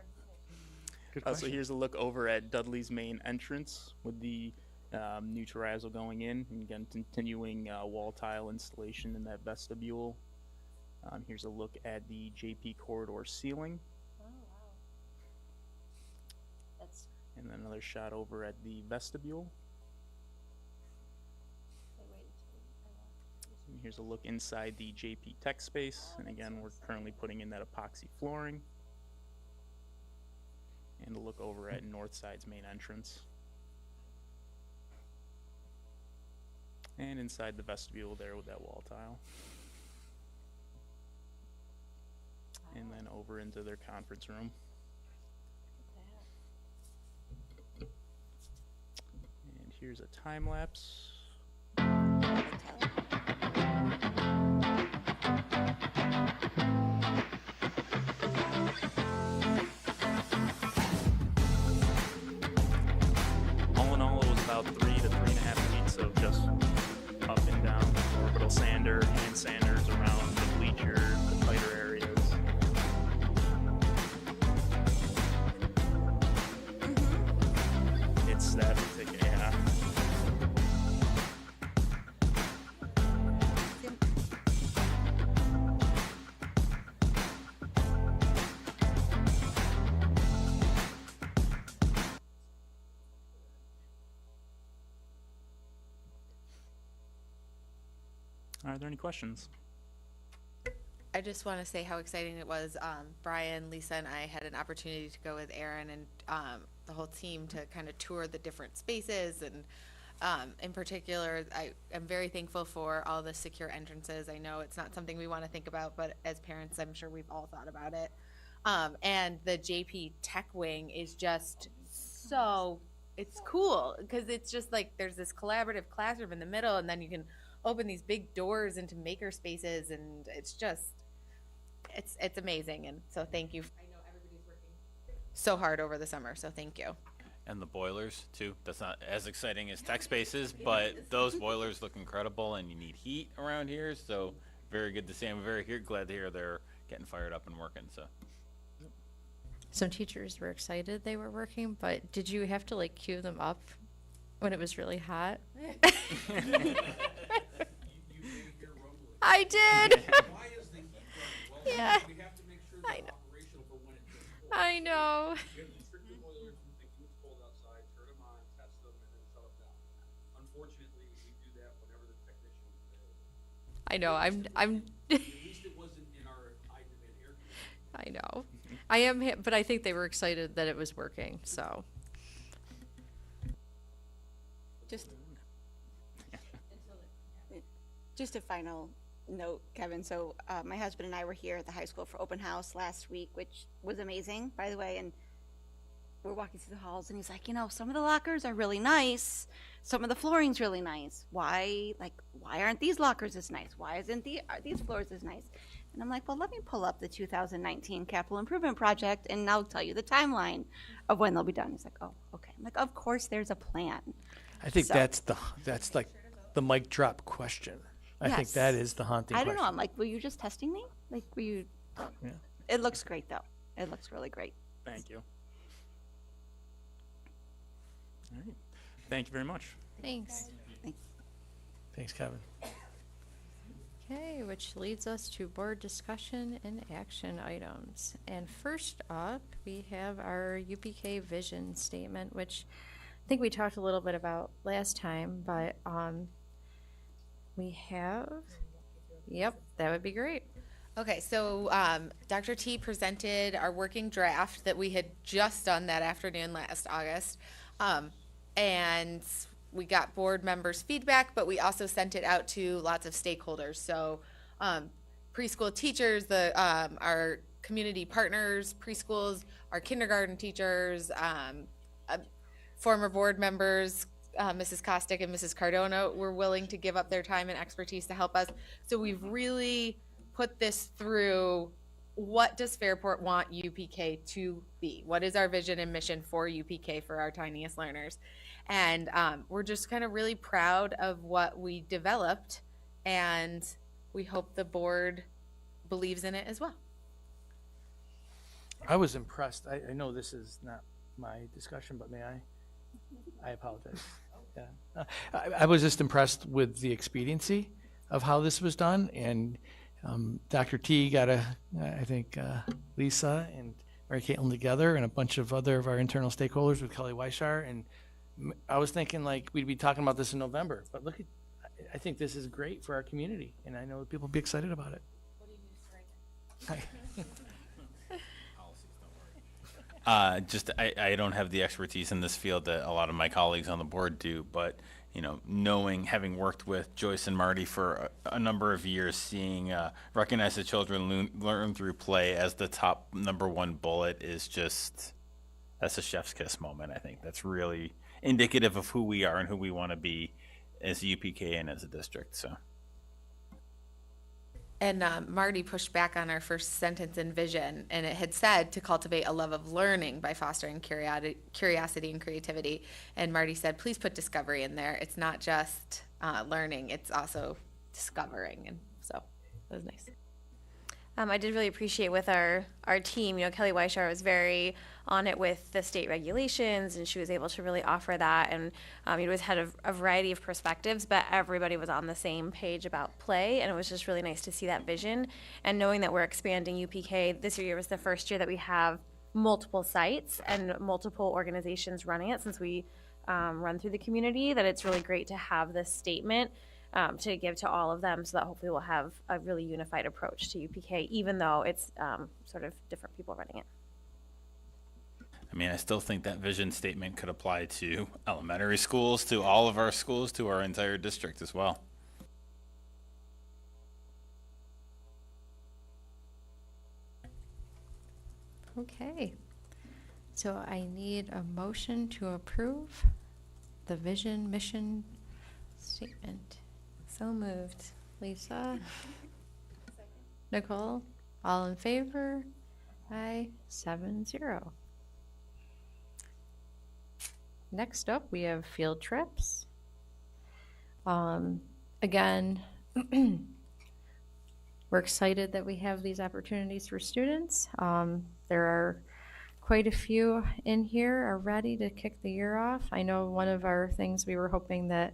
Good So question. here's a look over at Dudley's main entrance with the new terrazzo going in, and again continuing wall tile installation in that vestibule. Here's a look at the JP corridor ceiling. Oh, wow. That's And then another shot over at the vestibule. And here's a look inside the JP tech space. And again, we're currently putting in that epoxy flooring. And a look over at Northside's main entrance. And inside the vestibule there with that wall tile. And then over into their conference room. And here's a time lapse. All in all, it was about 3 to 3.5 feet of just up and down orbital sander, hand sanders around the bleachers, the tighter areas. It's that particular, yeah. Are there any questions? I just want to say how exciting it was. Brian, Lisa, and I had an opportunity to go with Aaron and the whole team to kind of tour the different spaces. And in particular, I am very thankful for all the secure entrances. I know it's not something we want to think about, but as parents, I'm sure we've all thought about it. And the JP Tech Wing is just so, it's cool because it's just like there's this collaborative classroom in the middle, and then you can open these big doors into maker spaces, and it's just, it's amazing. And so thank you. I know everybody's working so hard over the summer, so thank you. And the boilers too. That's not as exciting as tech spaces, but those boilers look incredible, and you need heat around here. So very good to see. I'm glad to hear they're getting fired up and working. So Some teachers were excited they were working, but did you have to like cue them up when it was really hot? I did. Yeah. I know. I know. I'm. At least it wasn't in our I know. I am, but I think they were excited that it was working. So. Just a final note, Kevin. So my husband and I were here at the high school for open house last week, which was amazing, by the way. And we're walking through the halls, and he's like, some of the lockers are really nice. Some of the flooring's really nice. Why aren't these lockers as nice? Why are these floors as nice? And I'm like, well, let me pull up the 2019 capital improvement project, and I'll tell you the timeline of when they'll be done. He's like, oh, okay. I'm like, of course there's a plan. I think that's like the mic drop question. I think that is the haunting I question. don't know. I'm like, were you just testing me? Like, were you? Yeah. It looks great, though. It looks really great. Thank you. All right. Thank you very much. Thanks. Thanks, Kevin. Okay, which leads us to board discussion and action items. And first up, we have our UPK vision statement, which I think we talked a little bit about last time, but we have, yep, that would be great. Okay, so Dr. T presented our working draft that we had just done that afternoon last August. And we got board members' feedback, but we also sent it out to lots of stakeholders. So preschool teachers, our community partners, preschools, our kindergarten teachers, former board members, Mrs. Kostick and Mrs. Cardona were willing to give up their time and expertise to help us. So we've really put this through, what does Fairport want UPK to be? What is our vision and mission for UPK for our tiniest learners? And we're just kind of really proud of what we developed, and we hope the board believes in it as well. I was impressed. I know this is not my discussion, but may I? I apologize. Yeah. I was just impressed with the expediency of how this was done, and Dr. T got I think Lisa and Mary Caitlin together and a bunch of other of our internal stakeholders with Kelly Weishar, and I was thinking like we'd be talking about this in November, but look at, I think this is great for our community, and I know people will be excited about it. What do you need to strike? I don't have the expertise in this field that a lot of my colleagues on the board do, but having worked with Joyce and Marty for a number of years, seeing recognize the children learn through play as the top #1 bullet is just, that's a chef's kiss moment. I think that's really indicative of who we are and who we want to be as a UPK and as a district. So. And Marty pushed back on our first sentence in vision, and it had said to cultivate a love of learning by fostering curiosity and creativity. And Marty said, please put discovery in there. It's not just learning, it's also discovering. And so that was nice. I did really appreciate with our team, Kelly Weishar was very on it with the state regulations, and she was able to really offer that. And it was had a variety of perspectives, but everybody was on the same page about play, and it was just really nice to see that vision. And knowing that we're expanding UPK, this year was the first year that we have multiple sites and multiple organizations running it since we run through the community, that it's really great to have this statement to give to all of them, so that hopefully we'll have a really unified approach to UPK, even though it's sort of different people running it. I mean, I still think that vision statement could apply to elementary schools, to all of our schools, to our entire district as well. Okay. So I need a motion to approve the vision mission statement. So moved. Lisa? Nicole? All in favor? Aye, 7-0. Next up, we have field trips. Again, we're excited that we have these opportunities for students. There are quite a few in here are ready to kick the year off. I know one of our things we were hoping that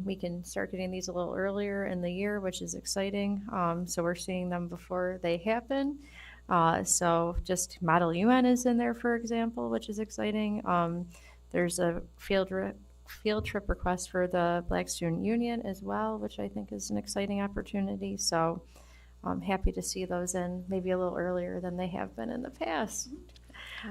we can start getting these a little earlier in the year, which is exciting. So we're seeing them before they happen. So just Model UN is in there, for example, which is exciting. There's a field trip request for the Black Student Union as well, which I think is an exciting opportunity. So I'm happy to see those in maybe a little earlier than they have been in the past.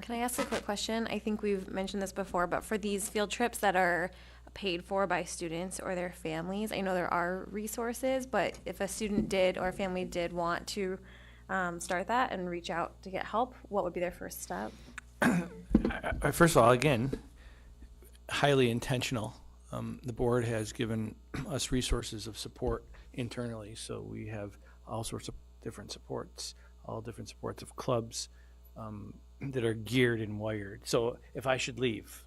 Can I ask a quick question? I think we've mentioned this before, but for these field trips that are paid for by students or their families, I know there are resources, but if a student did or a family did want to start that and reach out to get help, what would be their first step? First of all, again, highly intentional. The board has given us resources of support internally, so we have all sorts of different supports, all different supports of clubs that are geared and wired. So if I should leave,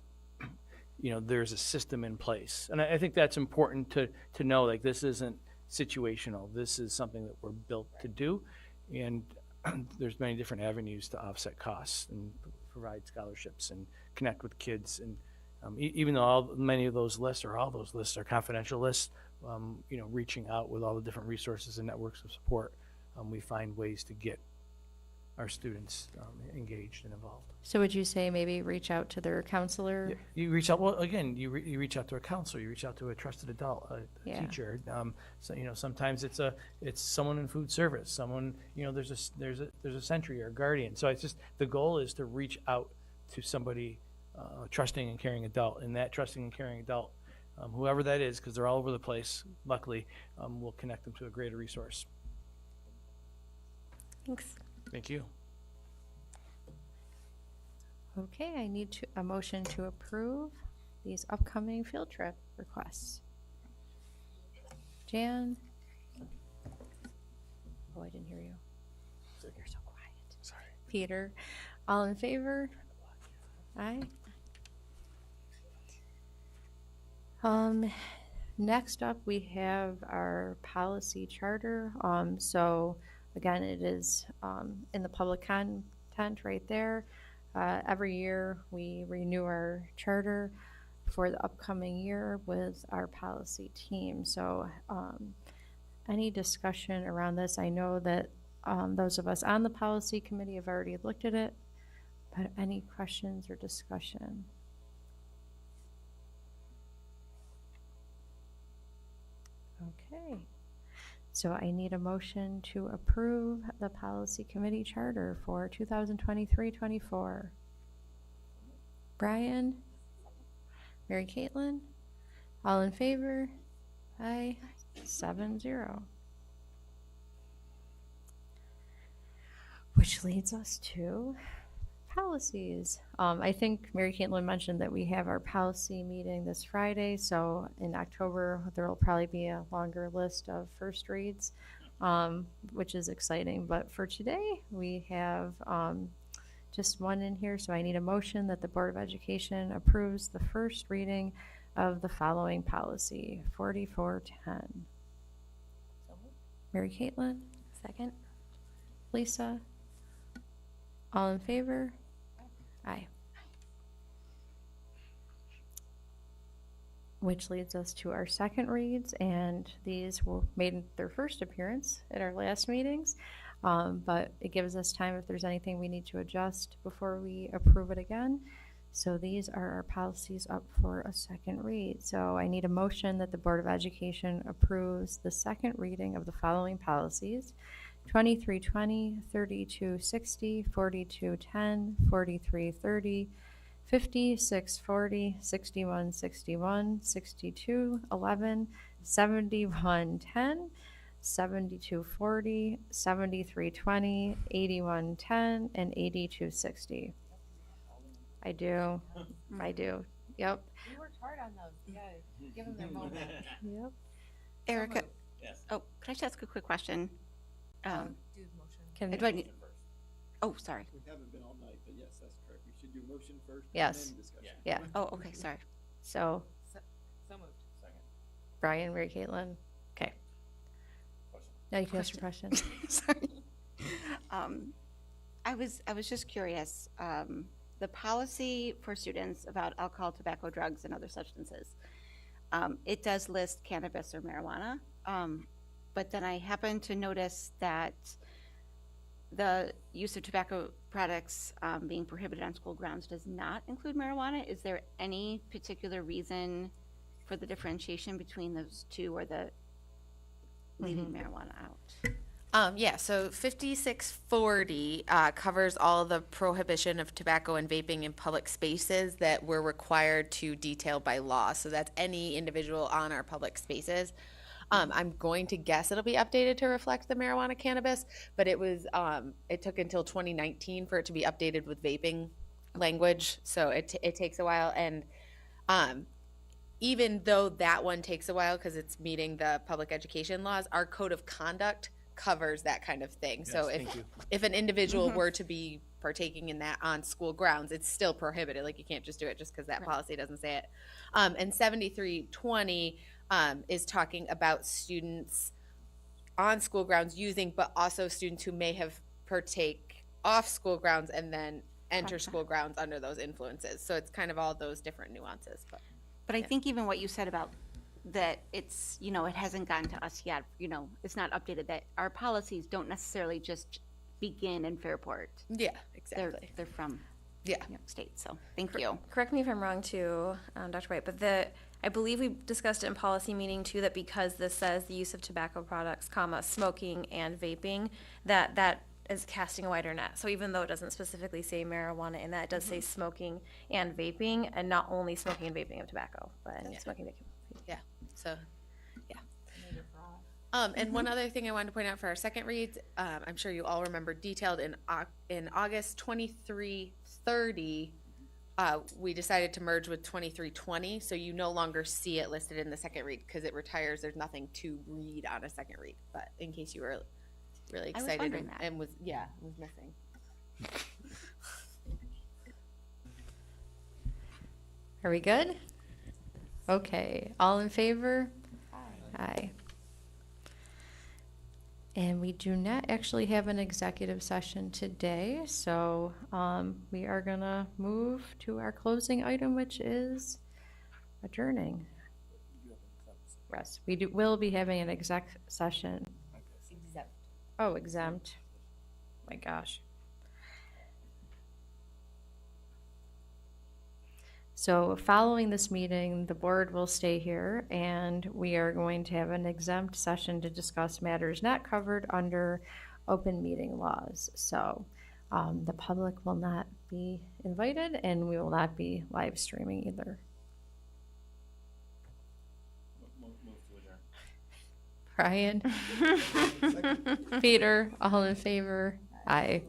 there's a system in place. And I think that's important to know, like, this isn't situational. This is something that we're built to do. And there's many different avenues to offset costs and provide scholarships and connect with kids. And even though many of those lists or all those lists are confidential lists, reaching out with all the different resources and networks of support, we find ways to get our students engaged and involved. So would you say maybe reach out to their counselor? Yeah, you reach out. Well, again, you reach out to a counselor. You reach out to a trusted adult, a teacher. So sometimes it's someone in food service. Someone there's a sentry or a guardian. So it's just the goal is to reach out to somebody, trusting and caring adult, and that trusting and caring adult, whoever that is, because they're all over the place. Luckily, will connect them to a greater resource. Thanks. Thank you. Okay, I need a motion to approve these upcoming field trip requests. Jan? Oh, I didn't hear you. You're so quiet. Sorry. Peter? All in favor? Aye. Next up, we have our policy charter. So again, it is in the public content right there. Every year we renew our charter for the upcoming year with our policy team. So any discussion around this, I know that those of us on the policy committee have already looked at it, but any questions or discussion? Okay. So I need a motion to approve the policy committee charter for 2023-24. Brian? Mary Caitlin? All in favor? Aye. 7-0. Which leads us to policies. I think Mary Caitlin mentioned that we have our policy meeting this Friday, so in October there will probably be a longer list of first reads, which is exciting. But for today, we have just one in here, so I need a motion that the Board of Education approves the first reading of the following policy, 4410. Mary Caitlin? Second. Lisa? All in favor? Aye. Which leads us to our second reads, and these made their first appearance at our last meetings, but it gives us time if there's anything we need to adjust before we approve it again. So these are our policies up for a second read. So I need a motion that the Board of Education approves the second reading of the following policies: 2320, 3260, 4210, 4330, 50, 640, 6161, 6211, 7110, 7240, 7320, 8110, and 8260. I do. Yep. We worked hard on those. Yeah, give them their moment. Yep. Erica, oh, could I just ask a quick question? Can- Do I need- Oh, sorry. We haven't been all night, but yes, that's correct. We should do motion first. Yes. And then discussion. Yeah. Oh, okay, sorry. So, Brian, Mary Caitlin. Okay. Now you can ask your question. Sorry. I was just curious, the policy for students about alcohol, tobacco, drugs, and other substances, it does list cannabis or marijuana, but then I happen to notice that the use of tobacco products being prohibited on school grounds does not include marijuana. Is there any particular reason for the differentiation between those two, or the leaving marijuana out? Yeah, so 5640 covers all the prohibition of tobacco and vaping in public spaces that we're required to detail by law. So that's any individual on our public spaces. I'm going to guess it'll be updated to reflect the marijuana cannabis, but it took until 2019 for it to be updated with vaping language. So it takes a while. And even though that one takes a while because it's meeting the public education laws, our code of conduct covers that kind of thing. So if an individual were to be partaking in that on school grounds, it's still prohibited. Like, you can't just do it just because that policy doesn't say it. And 7320 is talking about students on school grounds using, but also students who may have partake off school grounds and then enter school grounds under those influences. So it's kind of all those different nuances. But I think even what you said about that, it's, it hasn't gotten to us yet, it's not updated, that our policies don't necessarily just begin in Fairport. Yeah, exactly. They're from New York State, so thank you. Correct me if I'm wrong too, Dr. White, but I believe we discussed it in policy meeting too, that because this says the use of tobacco products, smoking and vaping, that is casting a wider net. So even though it doesn't specifically say marijuana in that, it does say smoking and vaping, and not only smoking and vaping of tobacco, but smoking and vaping. Yeah, so, yeah. And one other thing I wanted to point out for our second reads, I'm sure you all remember detailed in August 2330, we decided to merge with 2320, so you no longer see it listed in the second read because it retires. There's nothing to read on a second read, but in case you were really excited and was missing. Are we good? Okay, all in favor? Aye. And we do not actually have an executive session today, so we are gonna move to our closing item, which is adjourning. Yes, will be having an exec session. Exempt. Oh, exempt. My gosh. So following this meeting, the board will stay here and we are going to have an exempt session to discuss matters not covered under open meeting laws. So the public will not be invited and we will not be live streaming either. Brian? Peter, all in favor? Aye.